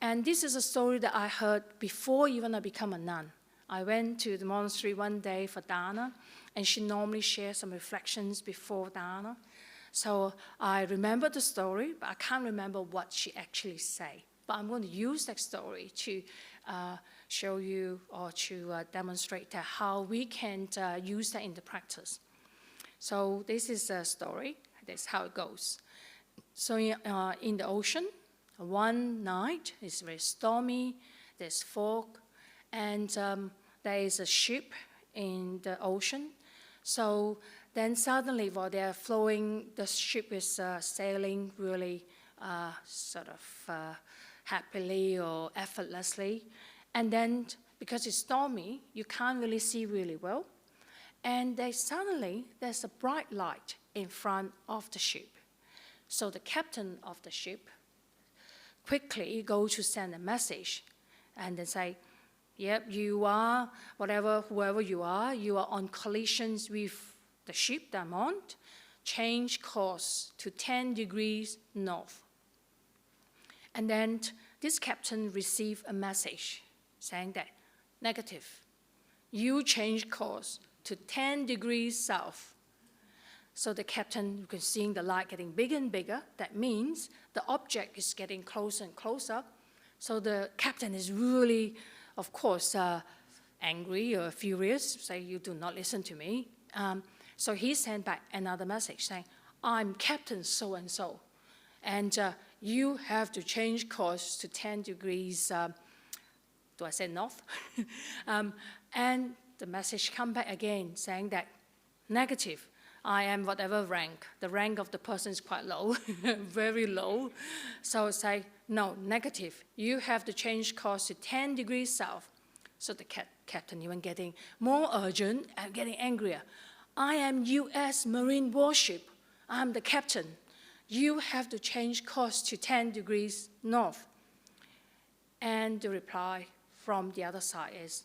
And this is a story that I heard before even I become a nun. I went to the monastery one day for dana, and she normally shares some reflections before dana. So I remember the story, but I can't remember what she actually said. But I'm going to use that story to show you or to demonstrate that how we can use that in the practice. So this is a story. That's how it goes. So in the ocean, one night, it's very stormy, there's fog, and there is a ship in the ocean. So then suddenly, while they're flowing, the ship is sailing really sort of happily or effortlessly. And then, because it's stormy, you can't really see really well. And suddenly, there's a bright light in front of the ship. So the captain of the ship quickly goes to send a message and then say, yep, you are, whoever you are on collisions with the ship that I'm on, change course to 10 degrees north. And then this captain received a message saying that, negative, you change course to 10 degrees south. So the captain, you can see the light getting bigger and bigger. That means the object is getting closer and closer. So the captain is really, of course, angry or furious, say, you do not listen to me. So he sent back another message saying, I'm Captain so-and-so, and you have to change course to 10 degrees, do I say north? And the message come back again saying that, negative, I am whatever rank. The rank of the person is quite low, very low. So say, no, negative. You have to change course to 10 degrees south. So the captain even getting more urgent and getting angrier. I am U.S. Marine warship. I'm the captain. You have to change course to 10 degrees north. And the reply from the other side is,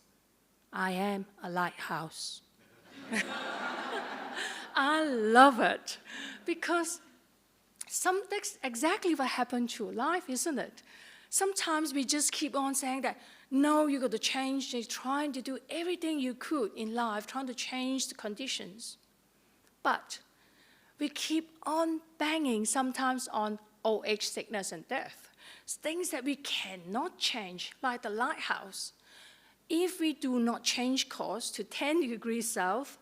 I am a lighthouse. I love it because that's exactly what happened to life, isn't it? Sometimes we just keep on saying that, no, you got to change. You're trying to do everything you could in life, trying to change the conditions. But we keep on banging sometimes on old age, sickness, and death. Things that we cannot change, like the lighthouse. If we do not change course to 10 degrees south,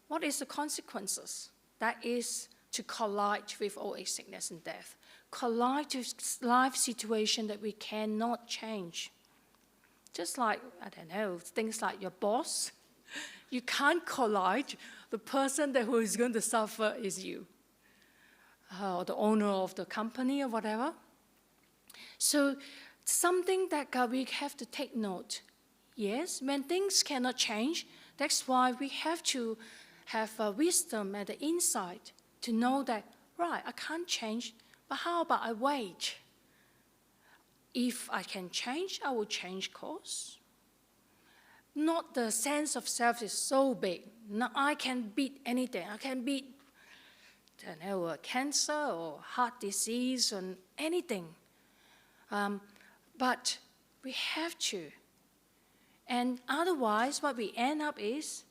what is the consequences? That is to collide with old age, sickness, and death. Collide with life situation that we cannot change. Just like, I don't know, things like your boss. You can't collide. The person who is going to suffer is you. Or the owner of the company or whatever. So something that we have to take note. Yes, when things cannot change, that's why we have to have wisdom and the insight to know that, right, I can't change, but how about I wait? If I can change, I will change course. Not the sense of self is so big. No, I can beat anything. I can beat, I don't know, cancer or heart disease or anything. But we have to. And otherwise, what we end up is,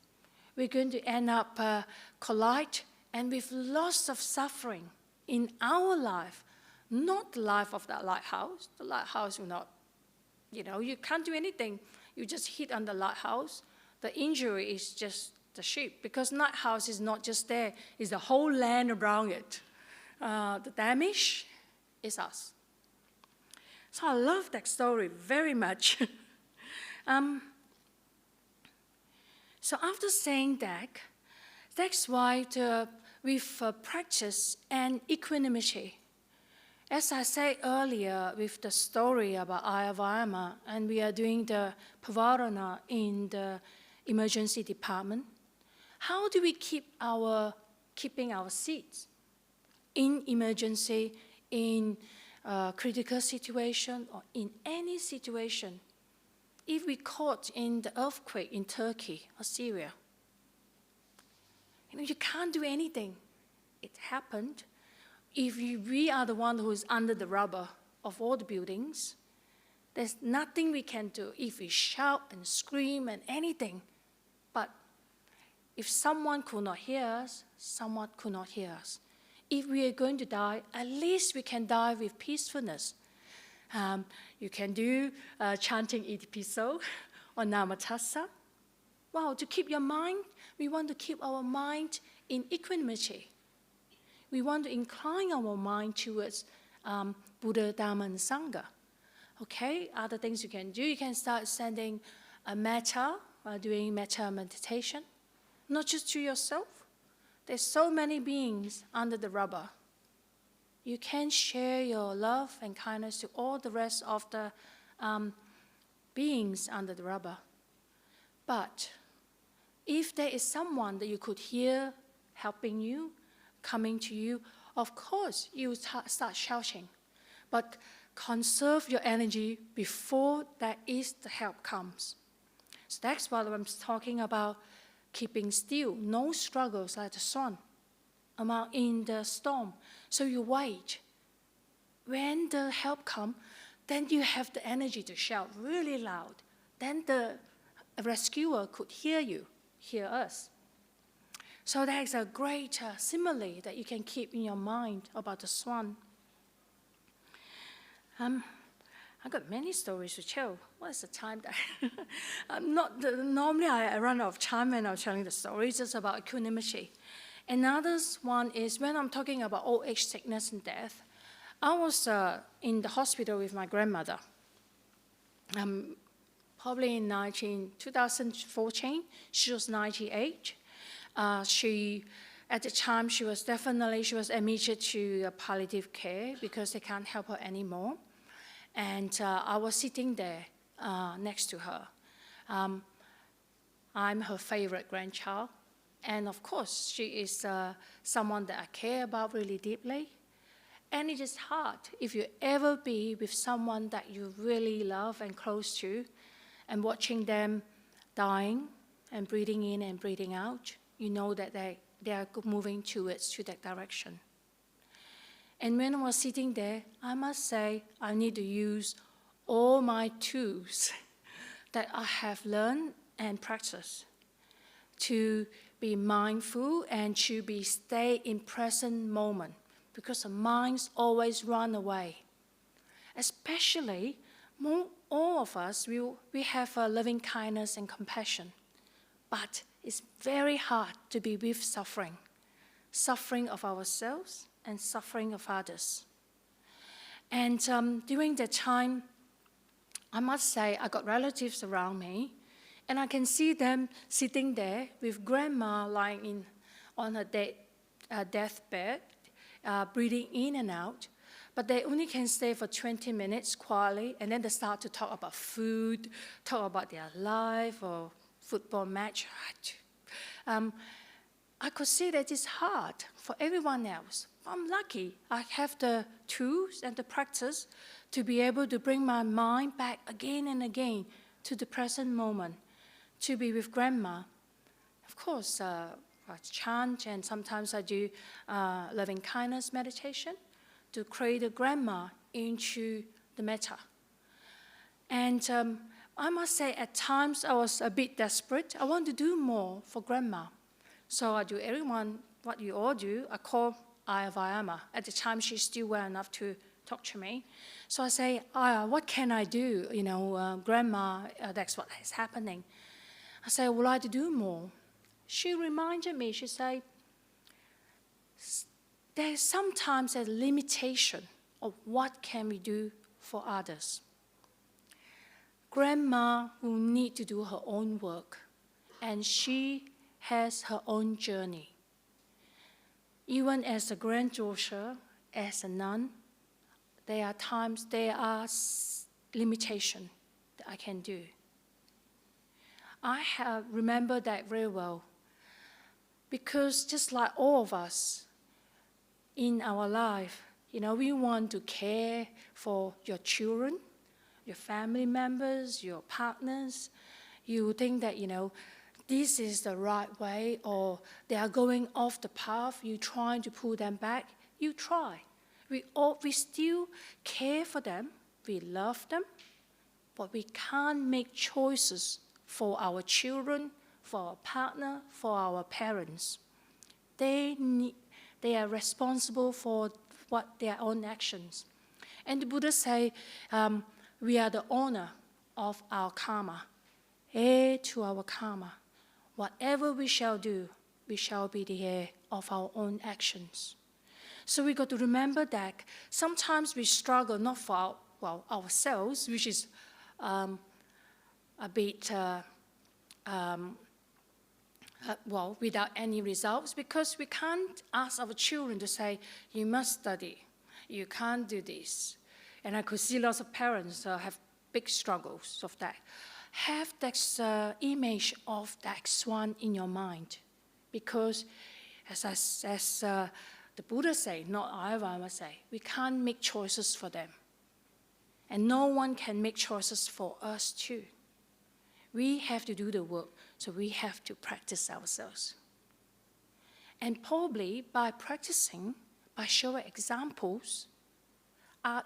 we're going to end up collide and with lots of suffering in our life, not the life of that lighthouse. The lighthouse will not, you can't do anything. You just hit on the lighthouse. The injury is just the ship, because lighthouse is not just there, it's the whole land around it. The damage is us. So I love that story very much. So after saying that, that's why with practice and equanimity, as I said earlier with the story about Ayya Seri, and we are doing the Pavarana in the emergency department, how do we keeping our seats in emergency, in critical situation, or in any situation? If we caught in the earthquake in Turkey or Syria, you can't do anything. It happened. If we are the one who is under the rubber of all the buildings, there's nothing we can do if we shout and scream and anything. But if someone could not hear us, someone could not hear us. If we are going to die, at least we can die with peacefulness. You can do chanting Itipiso or Namatassa. Wow, to keep your mind, we want to keep our mind in equanimity. We want to incline our mind towards Buddha, Dharma, and Sangha. Okay, other things you can do, you can start sending a metta, doing metta meditation, not just to yourself. There's so many beings under the rubber. You can share your love and kindness to all the rest of the beings under the rubber. But if there is someone that you could hear helping you, coming to you, of course you start shouting. But conserve your energy before the help comes. So that's what I'm talking about, keeping still, no struggles like the sun in the storm. So you wait. When the help comes, then you have the energy to shout really loud. Then the rescuer could hear us. So that is a great simile that you can keep in your mind about the swan. I've got many stories to tell. What is the time that normally I run out of time when I'm telling the stories. It's about equanimity. Another one is when I'm talking about old age, sickness, and death. I was in the hospital with my grandmother. Probably in 2014, she was 98. At the time, she was admitted to palliative care because they can't help her anymore. And I was sitting there next to her. I'm her favorite grandchild. And of course, she is someone that I care about really deeply. And it is hard if you ever be with someone that you really love and close to, and watching them dying and breathing in and breathing out, you know that they are moving to that direction. And when I was sitting there, I must say I need to use all my tools that I have learned and practiced to be mindful and to stay in present moment, because the minds always run away. Especially, all of us, we have a loving kindness and compassion, but it's very hard to be with suffering of ourselves and suffering of others. And during that time, I must say I got relatives around me, and I can see them sitting there with grandma lying on her deathbed, breathing in and out, but they only can stay for 20 minutes quietly, and then they start to talk about food, talk about their life or football match. I could see that it's hard for everyone else. I'm lucky. I have the tools and the practice to be able to bring my mind back again and again to the present moment, to be with grandma. Of course, I chant, and sometimes I do loving kindness meditation to create a grandma into the metta. And I must say, at times I was a bit desperate. I want to do more for grandma. So I do what you all do. I call Ayya 𝑦𝑦𝑎. At the time, she's still well enough to talk to me. So I say, Ayya, what can I do? Grandma, that's what is happening. I say, I would like to do more. She reminded me, she said, there's sometimes a limitation of what can we do for others. Grandma will need to do her own work, and she has her own journey. Even as a granddaughter, as a nun, there are limitations that I can do. I remember that very well, because just like all of us in our life, we want to care for your children, your family members, your partners. You think that, this is the right way, or they are going off the path, you're trying to pull them back. You try. We still care for them, we love them, but we can't make choices for our children, for our partner, for our parents. They are responsible for their own actions. And the Buddha say, we are the owner of our karma, heir to our karma. Whatever we shall do, we shall be the heir of our own actions. So we got to remember that sometimes we struggle not for ourselves, which is a bit without any results, because we can't ask our children to say, you must study, you can't do this. And I could see lots of parents have big struggles of that. Have this image of that swan in your mind, because as the Buddha say, not Ayya 𝑦𝑦𝑎 say, we can't make choices for them. And no one can make choices for us too. We have to do the work, so we have to practice ourselves. And probably by practicing, by showing examples,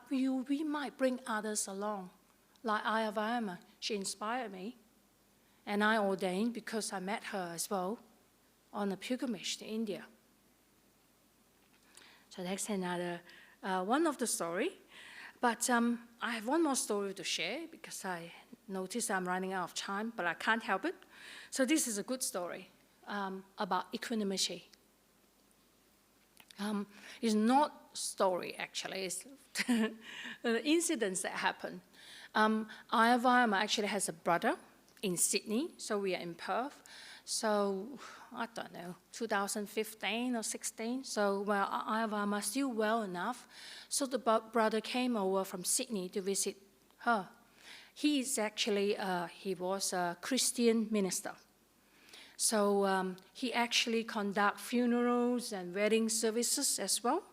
we might bring others along. Like Ayya 𝑦𝑦𝑎, she inspired me, and I ordained because I met her as well on a pilgrimage to India. So that's another one of the story. But I have one more story to share, because I noticed I'm running out of time, but I can't help it. So this is a good story about equanimity. It's not story, actually. It's incidents that happen. Ayya 𝑦𝑦𝑎 actually has a brother in Sydney, so we are in Perth. So, I don't know, 2015 or 16. So, well, I'm still well enough. So the brother came over from Sydney to visit her. He is actually, he was a Christian minister. So he actually conduct funerals and wedding services as well.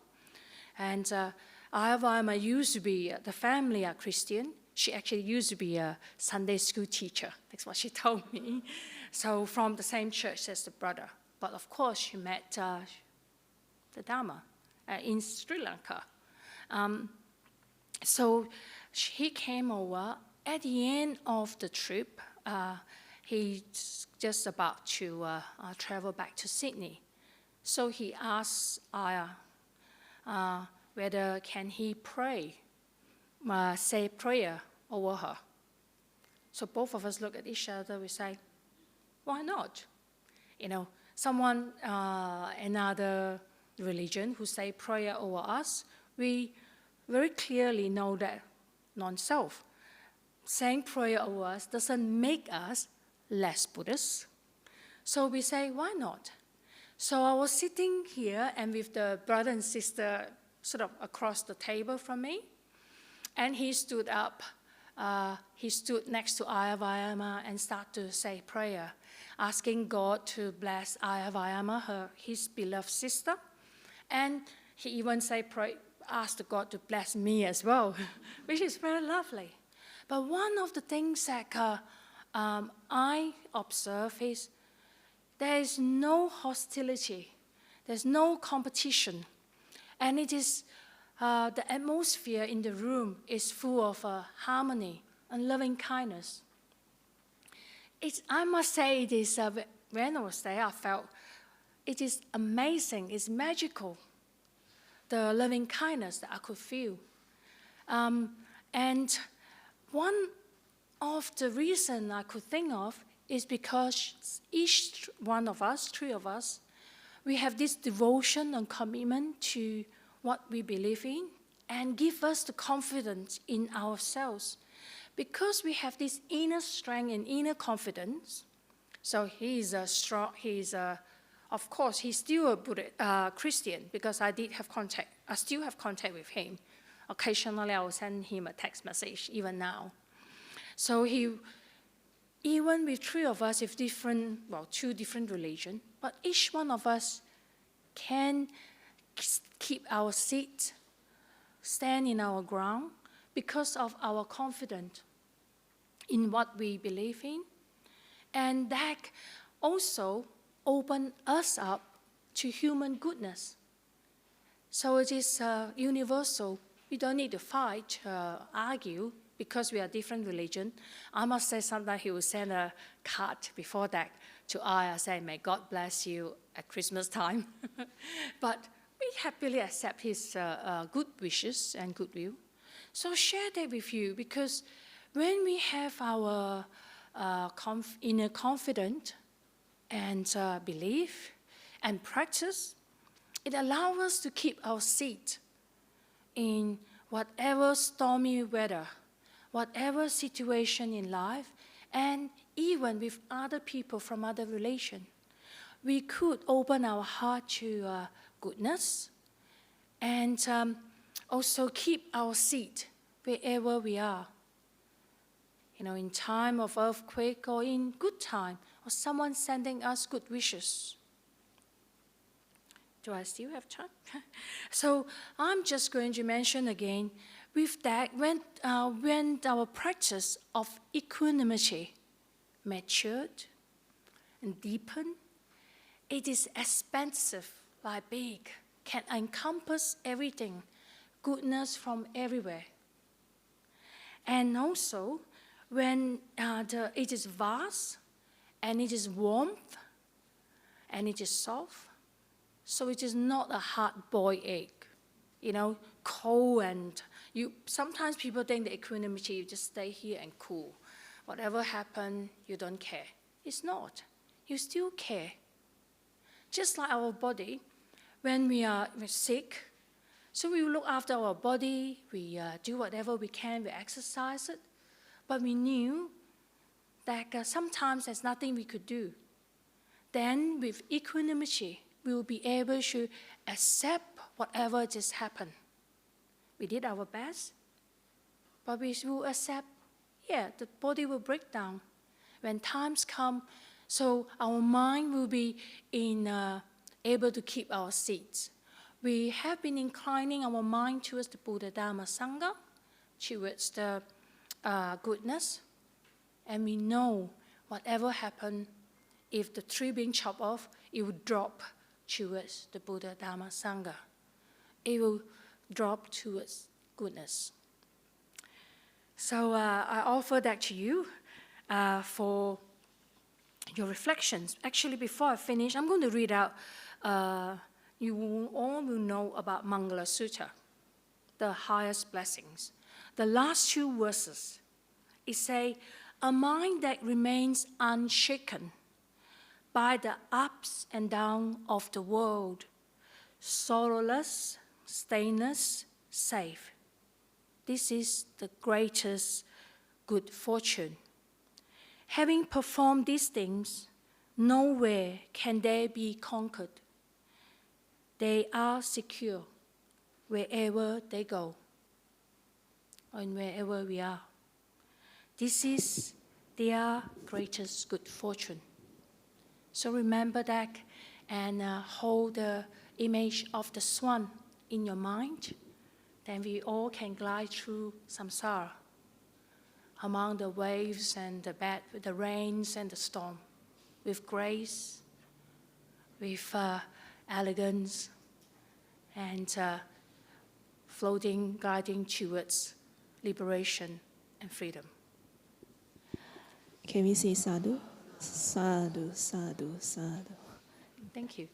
And 𝐴𝑦𝑦𝑎 used to be, the family are Christian. She actually used to be a Sunday school teacher. That's what she told me. So from the same church as the brother. But of course, she met the Dharma in Sri Lanka. So he came over. At the end of the trip, he's just about to travel back to Sydney. So he asked Ayya whether can he pray, say prayer over her. So both of us look at each other, we say, why not? You know, someone, another religion who say prayer over us, we very clearly know that non-self. Saying prayer over us doesn't make us less Buddhist. So we say, why not? So I was sitting here and with the brother and sister sort of across the table from me, and he stood up. He stood next to 𝐴𝑦𝑦𝑎 and started to say prayer, asking God to bless 𝐴𝑦𝑦𝑎, his beloved sister. And he even asked God to bless me as well, which is very lovely. But one of the things that I observe is there is no hostility, there's no competition, and it is the atmosphere in the room is full of harmony and loving kindness. I must say it is, when I was there, I felt it is amazing, it's magical, the loving kindness that I could feel. And one of the reasons I could think of is because each one of us, three of us, we have this devotion and commitment to what we believe in and give us the confidence in ourselves. Because we have this inner strength and inner confidence, so of course, he's still a Christian because I still have contact with him. Occasionally, I will send him a text message, even now. So even with three of us, with two different religions, but each one of us can keep our seat, stand in our ground because of our confidence in what we believe in. And that also opens us up to human goodness. So it is universal. We don't need to fight, argue, because we are different religion. I must say sometimes he will send a card before that to Ayya saying, may God bless you at Christmas time. But we happily accept his good wishes and goodwill. So share that with you, because when we have our inner confidence and belief and practice, it allows us to keep our seat in whatever stormy weather, whatever situation in life, and even with other people from other religions. We could open our heart to goodness and also keep our seat wherever we are. You know, in time of earthquake or in good time, or someone sending us good wishes. Do I still have time? So I'm just going to mention again, with that, when our practice of equanimity matured and deepened, it is expansive, like big, can encompass everything, goodness from everywhere. And also, when it is vast, and it is warmth, and it is soft, so it is not a hard-boiled egg, you know, cold, and sometimes people think that equanimity, you just stay here and cool. Whatever happens, you don't care. It's not. You still care. Just like our body, when we're sick, so we look after our body, we do whatever we can, we exercise it, but we knew that sometimes there's nothing we could do. then with equanimity, we will be able to accept whatever just happened. We did our best, but we will accept, the body will break down. When times come, so our mind will be able to keep our seats. We have been inclining our mind towards the Buddha, Dharma, Sangha, towards the goodness, and we know whatever happened, if the tree being chopped off, it will drop towards the Buddha, Dharma, Sangha. It will drop towards goodness. So I offer that to you for your reflections. Actually, before I finish, I'm going to read out, you all will know about Mangala Sutta, the highest blessings. The last 2 verses, it says, a mind that remains unshaken by the ups and downs of the world, sorrowless, stainless, safe. This is the greatest good fortune. Having performed these things, nowhere can they be conquered. They are secure wherever they go, and wherever we are. This is their greatest good fortune. So remember that and hold the image of the swan in your mind. Then we all can glide through samsara among the waves and the rains and the storm with grace, with elegance, and floating, gliding towards liberation and freedom. Can we say sadhu? Sadhu, sadhu, sadhu. Thank you.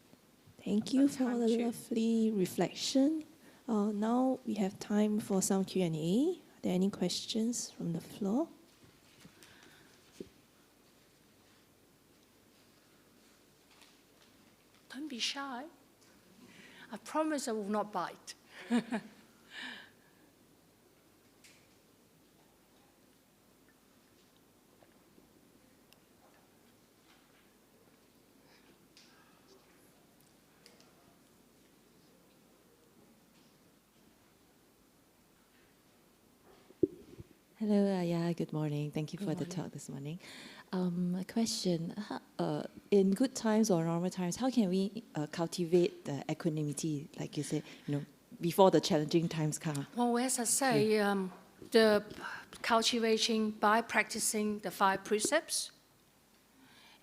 Thank you for the lovely reflection. Now we have time for some Q&A. Are there any questions from the floor? Don't be shy. I promise I will not bite. Hello, Ayya. Good morning. Thank you for the talk this morning. A question, in good times or normal times, how can we cultivate the equanimity, like you said, before the challenging times come? Well, as I say, the cultivating by practicing the 5 precepts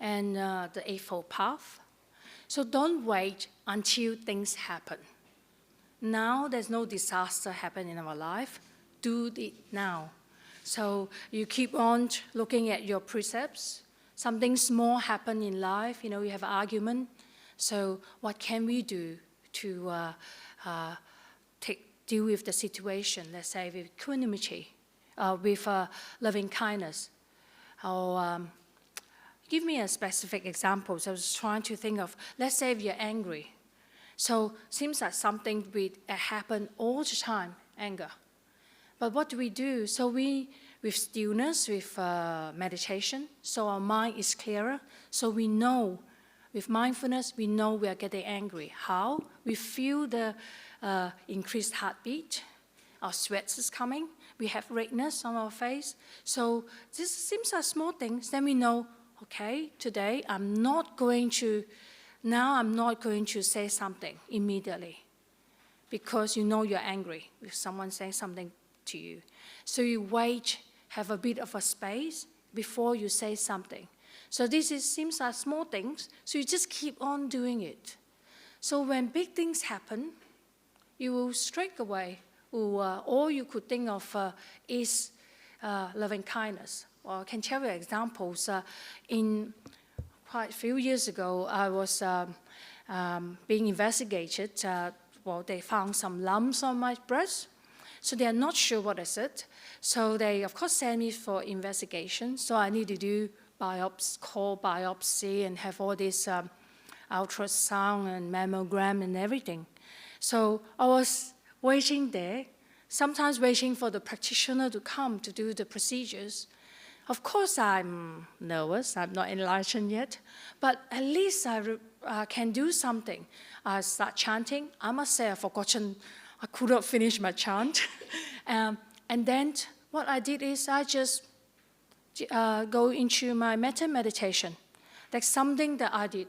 and the Eightfold Path. So don't wait until things happen. Now there's no disaster happen in our life. Do it now. So you keep on looking at your precepts. Something small happen in life, you have an argument. So what can we do to deal with the situation? Let's say with equanimity, with loving kindness. Or give me a specific example. So I was trying to think of, let's say if you're angry. So seems like something happen all the time, anger. But what do? So we, with stillness, with meditation, so our mind is clearer. So we know, with mindfulness, we know we are getting angry. How? We feel the increased heartbeat, our sweat is coming, we have redness on our face. So this seems like small things. Then we know, okay, today I'm not going to say something immediately because you know you're angry if someone says something to you. So you wait, have a bit of a space before you say something. So this seems like small things, so you just keep on doing it. So when big things happen, you will straight away, all you could think of is loving kindness. Well, I can tell you examples. In quite a few years ago, I was being investigated. They found some lumps on my breast. So they are not sure what is it. So they, of course, sent me for investigation. So I need to do core biopsy and have all this ultrasound and mammogram and everything. So I was waiting there, sometimes waiting for the practitioner to come to do the procedures. Of course, I'm nervous. I'm not enlightened yet. But at least I can do something. I start chanting. I must say I've forgotten. I could not finish my chant. And then what I did is I just go into my metta meditation. That's something that I did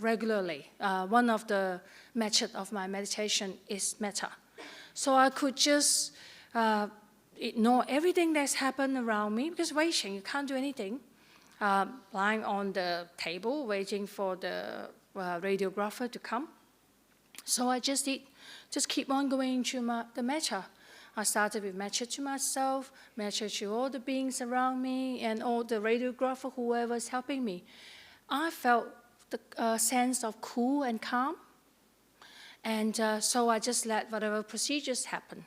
regularly. One of the methods of my meditation is metta. So I could just ignore everything that's happened around me, because waiting, you can't do anything. Lying on the table, waiting for the radiographer to come. So I just keep on going into the metta. I started with metta to myself, metta to all the beings around me, and all the radiographer, whoever's helping me. I felt the sense of cool and calm. And so I just let whatever procedures happen.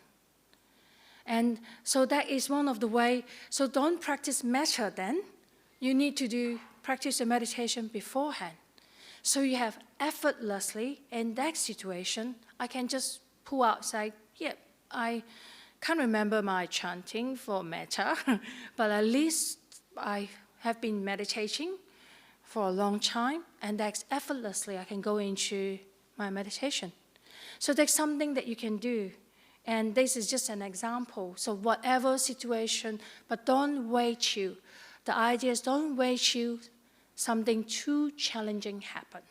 And so that is one of the ways. So don't practice metta then. You need to practice the meditation beforehand. So you have effortlessly, in that situation, I can just pull out, say, yeah, I can't remember my chanting for metta, but at least I have been meditating for a long time, and that's effortlessly I can go into my meditation. So that's something that you can do. And this is just an example. So whatever situation, but don't wait till. The idea is don't wait till something too challenging happen.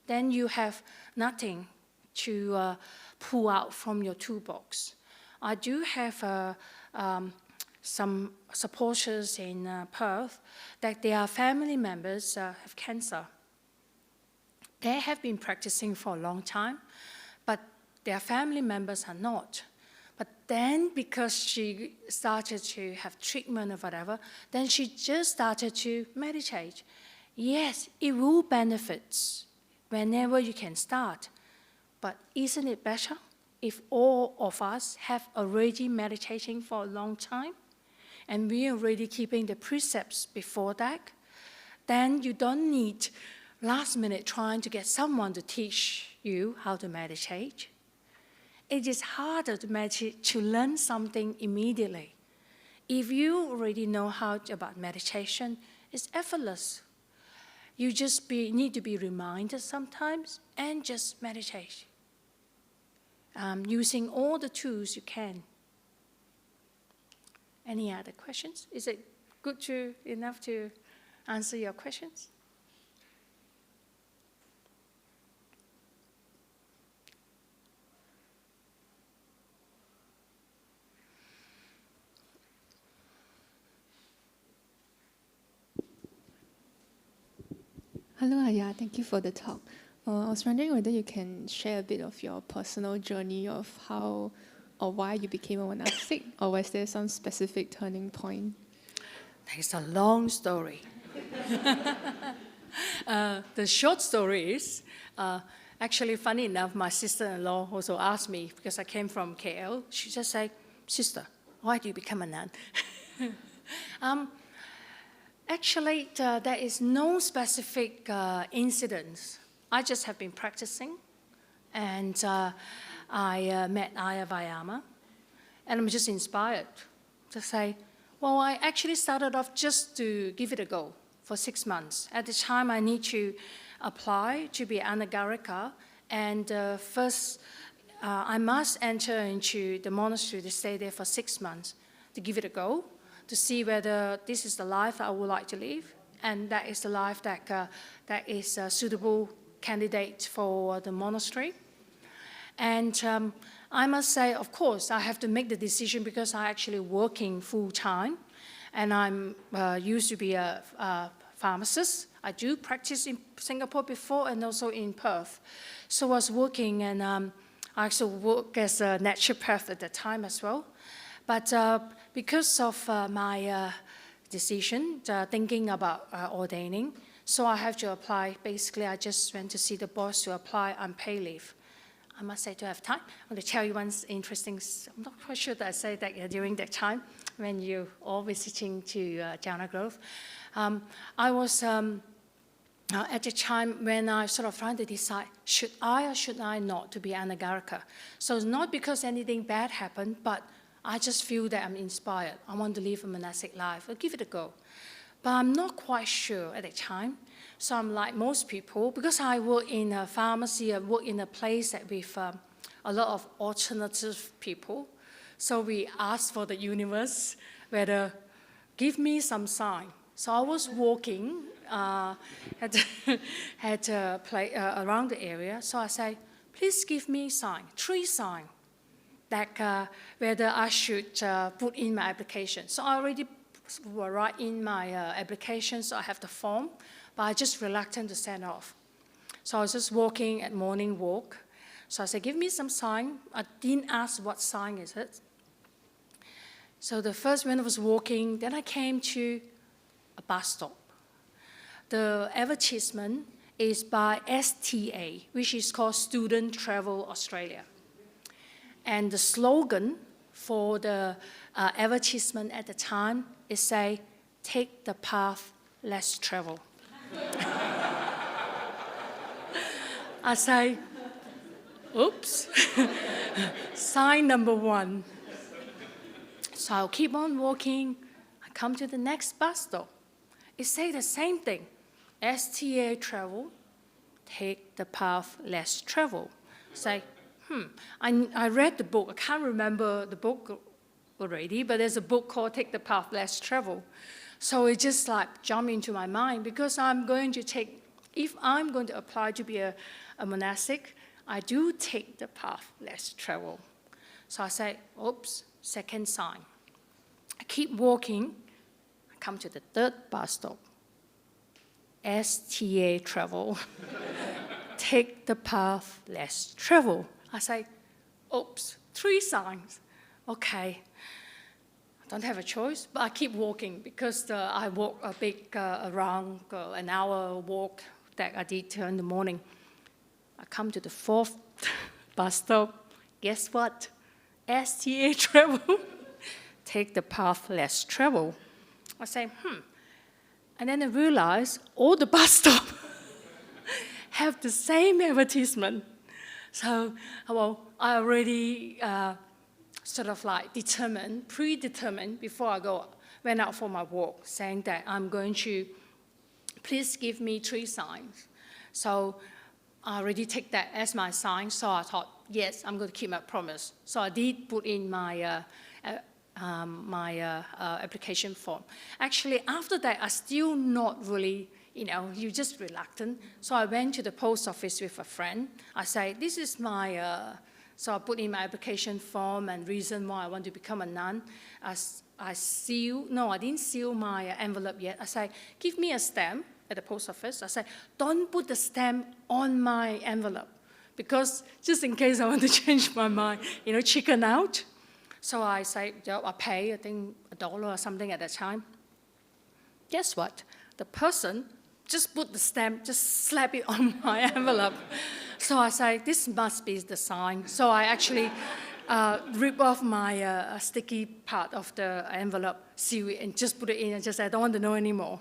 Then you have nothing to pull out from your toolbox. I do have some supporters in Perth that their family members have cancer. They have been practicing for a long time, but their family members are not. But then because she started to have treatment or whatever, then she just started to meditate. Yes, it will benefit whenever you can start. But isn't it better if all of us have already meditating for a long time and we are already keeping the precepts before that? Then you don't need last minute trying to get someone to teach you how to meditate. It is harder to learn something immediately. If you already know about meditation, it's effortless. You just need to be reminded sometimes and just meditate. Using all the tools you can. Any other questions? Is it enough to answer your questions? Hello, Ayya. Thank you for the talk. I was wondering whether you can share a bit of your personal journey of how or why you became a monastic, or was there some specific turning point? It's a long story. The short story is, actually, funny enough, my sister-in-law also asked me, because I came from KL, she just said, "Sister, why do you become a nun?" Actually, there is no specific incidents. I just have been practicing, and I met Ayya Vayama, and I'm just inspired to say, well, I actually started off just to give it a go for 6 months. At the time, I need to apply to be anagarika, and first, I must enter into the monastery to stay there for 6 months to give it a go, to see whether this is the life I would like to live, and that is the life that is a suitable candidate for the monastery. And I must say, of course, I have to make the decision because I'm actually working full-time, and I'm used to be a pharmacist. I do practice in Singapore before and also in Perth. So I was working, and I also worked as a naturopath at the time as well. But because of my decision, thinking about ordaining, so I have to apply. Basically, I just went to see the boss to apply unpaid leave. I must say, to have time. I want to tell you one interesting, I'm not quite sure that I say that during that time when you're all visiting to Jana Grove. I was at the time when I sort of trying to decide, should I or should I not to be anagarika? So it's not because anything bad happened, but I just feel that I'm inspired. I want to live a monastic life. I'll give it a go. But I'm not quite sure at the time. So I'm like most people, because I work in a pharmacy, I work in a place that with a lot of alternative people. So we asked for the universe whether give me some sign. So I was walking around the area. So I say, please give me sign, 3 signs, that whether I should put in my application. So I already write in my application, so I have the form, but I just reluctant to send off. So I was just walking at morning walk. So I said, give me some sign. I didn't ask what sign is it. So the first when I was walking, then I came to a bus stop. The advertisement is by STA, which is called Student Travel Australia. And the slogan for the advertisement at the time is say, take the path less traveled. I say, oops, sign number 1. So I'll keep on walking. I come to the next bus stop. It says the same thing. STA travel, take the path less traveled. Say, I read the book. I can't remember the book already, but there's a book called Take the Path Less Traveled. So it just like jumped into my mind because I'm going to take, if I'm going to apply to be a monastic, I do take the path less traveled. So I say, oops, second sign. I keep walking. I come to the 3rd bus stop. STA travel. Take the path less traveled. I say, oops, 3 signs. Okay. I don't have a choice, but I keep walking because I walk a big around an hour walk that I did in the morning. I come to the 4th bus stop. Guess what? STA travel. Take the path less traveled. I say, And then I realize all the bus stops have the same advertisement. So, well, I already sort of like predetermined before I went out for my walk, saying that I'm going to, please give me 3 signs. So I already take that as my sign, so I thought, yes, I'm going to keep my promise. So I did put in my application form. Actually, after that, I still not really, you're just reluctant. So I went to the post office with a friend. I say, this is my, so I put in my application form and reason why I want to become a nun. I didn't seal my envelope yet. I say, give me a stamp at the post office. I say, don't put the stamp on my envelope because just in case I want to change my mind, chicken out. So I say, I pay, I think $1 or something at that time. Guess what? The person just put the stamp, just slap it on my envelope. So I say, this must be the sign. So I actually rip off my sticky part of the envelope, seal it, and just put it in and just say, I don't want to know anymore.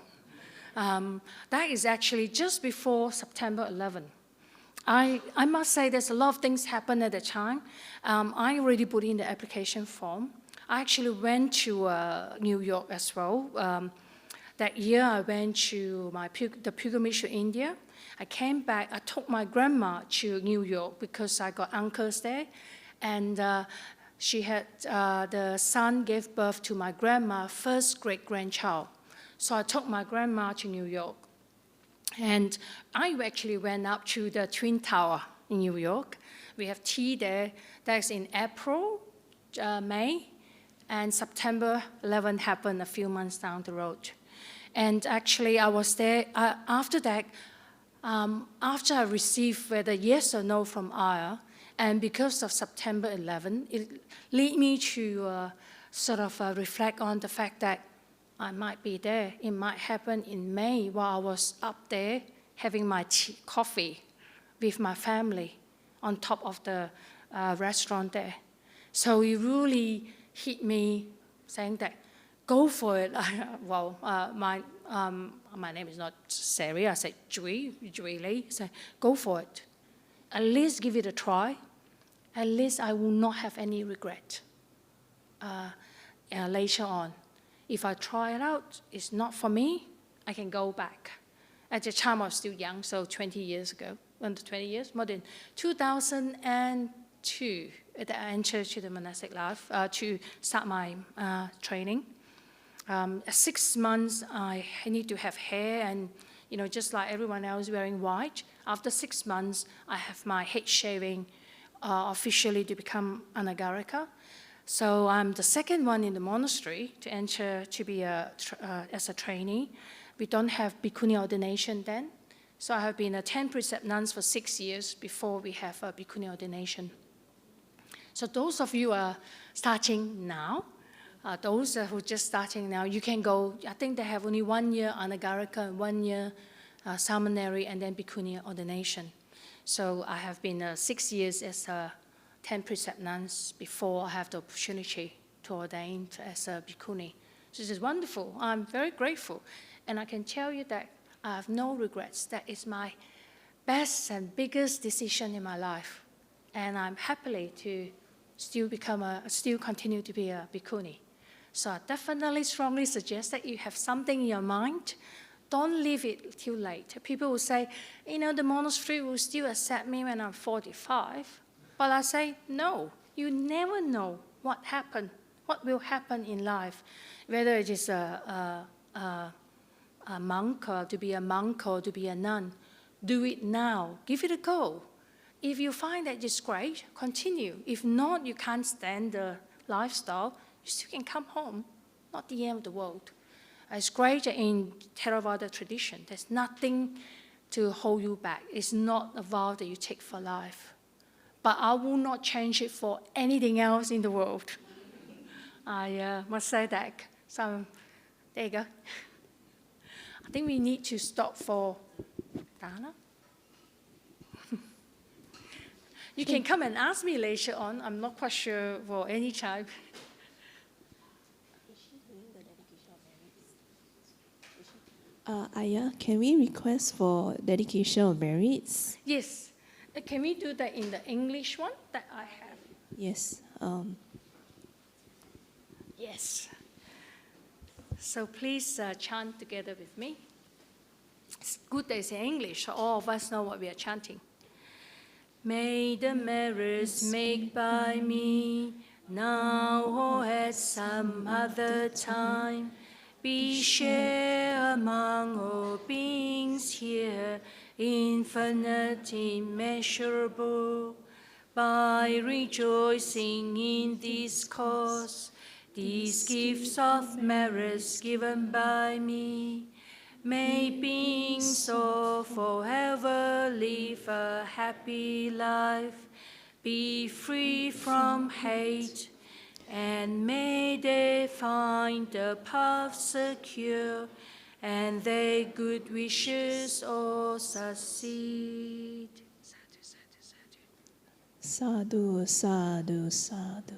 That is actually just before September 11. I must say there's a lot of things happened at the time. I already put in the application form. I actually went to New York as well. That year I went to the pilgrimage to India. I came back, I took my grandma to New York because I got uncles there. And she had, the son gave birth to my grandma, first great-grandchild. So I took my grandma to New York. And I actually went up to the Twin Tower in New York. We have tea there. That's in April, May, and September 11 happened a few months down the road. And actually, I was there. After that, after I received whether yes or no from Ayya, and because of September 11, it led me to sort of reflect on the fact that I might be there. It might happen in May while I was up there having my coffee with my family on top of the restaurant there. So it really hit me saying that, go for it. My name is not Seri. I said, Jui Lee. I said, go for it. At least give it a try. At least I will not have any regret. later on. If I try it out, it's not for me, I can go back. At the time I was still young, so 20 years ago, under 20 years, more than 2002, that I entered to the monastic life to start my training. At 6 months, I need to have hair and, just like everyone else wearing white. After 6 months, I have my head shaving officially to become anagarika. So I'm the second one in the monastery to enter to be as a trainee. We don't have bhikkhuni ordination then. So I have been a 10 precept nuns for 6 years before we have a bhikkhuni ordination. So those of you are starting now, those who are just starting now, you can go, I think they have only 1 year anagarika and 1 year seminary and then bhikkhuni ordination. So I have been 6 years as a 10 precept nuns before I have the opportunity to ordain as a bhikkhuni. So this is wonderful. I'm very grateful. And I can tell you that I have no regrets. That is my best and biggest decision in my life. And I'm happily to still continue to be a bhikkhuni. So I definitely strongly suggest that you have something in your mind. Don't leave it too late. People will say, the monastery will still accept me when I'm 45. But I say, no, you never know what will happen in life, whether it is a monk or to be a monk or to be a nun. Do it now. Give it a go. If you find that it's great, continue. If not, you can't stand the lifestyle, you still can come home. Not the end of the world. It's great in Theravada tradition. There's nothing to hold you back. It's not a vow that you take for life. But I will not change it for anything else in the world. I must say that. So there you go. I think we need to stop for Dana. You can come and ask me later on. I'm not quite sure for any time. Ayya, can we request for dedication of merits? Yes. Can we do that in the English one that I have? Yes. Yes. So please chant together with me. It's good that it's in English, so all of us know what we are chanting. May the merits made by me, now or at some other time, be shared among all beings here, infinite, immeasurable, by rejoicing in this cause, these gifts of merits given by me, may beings all forever live a happy life, be free from hate, and may they find the path secure, and their good wishes all succeed. Sadhu, sadhu, sadhu.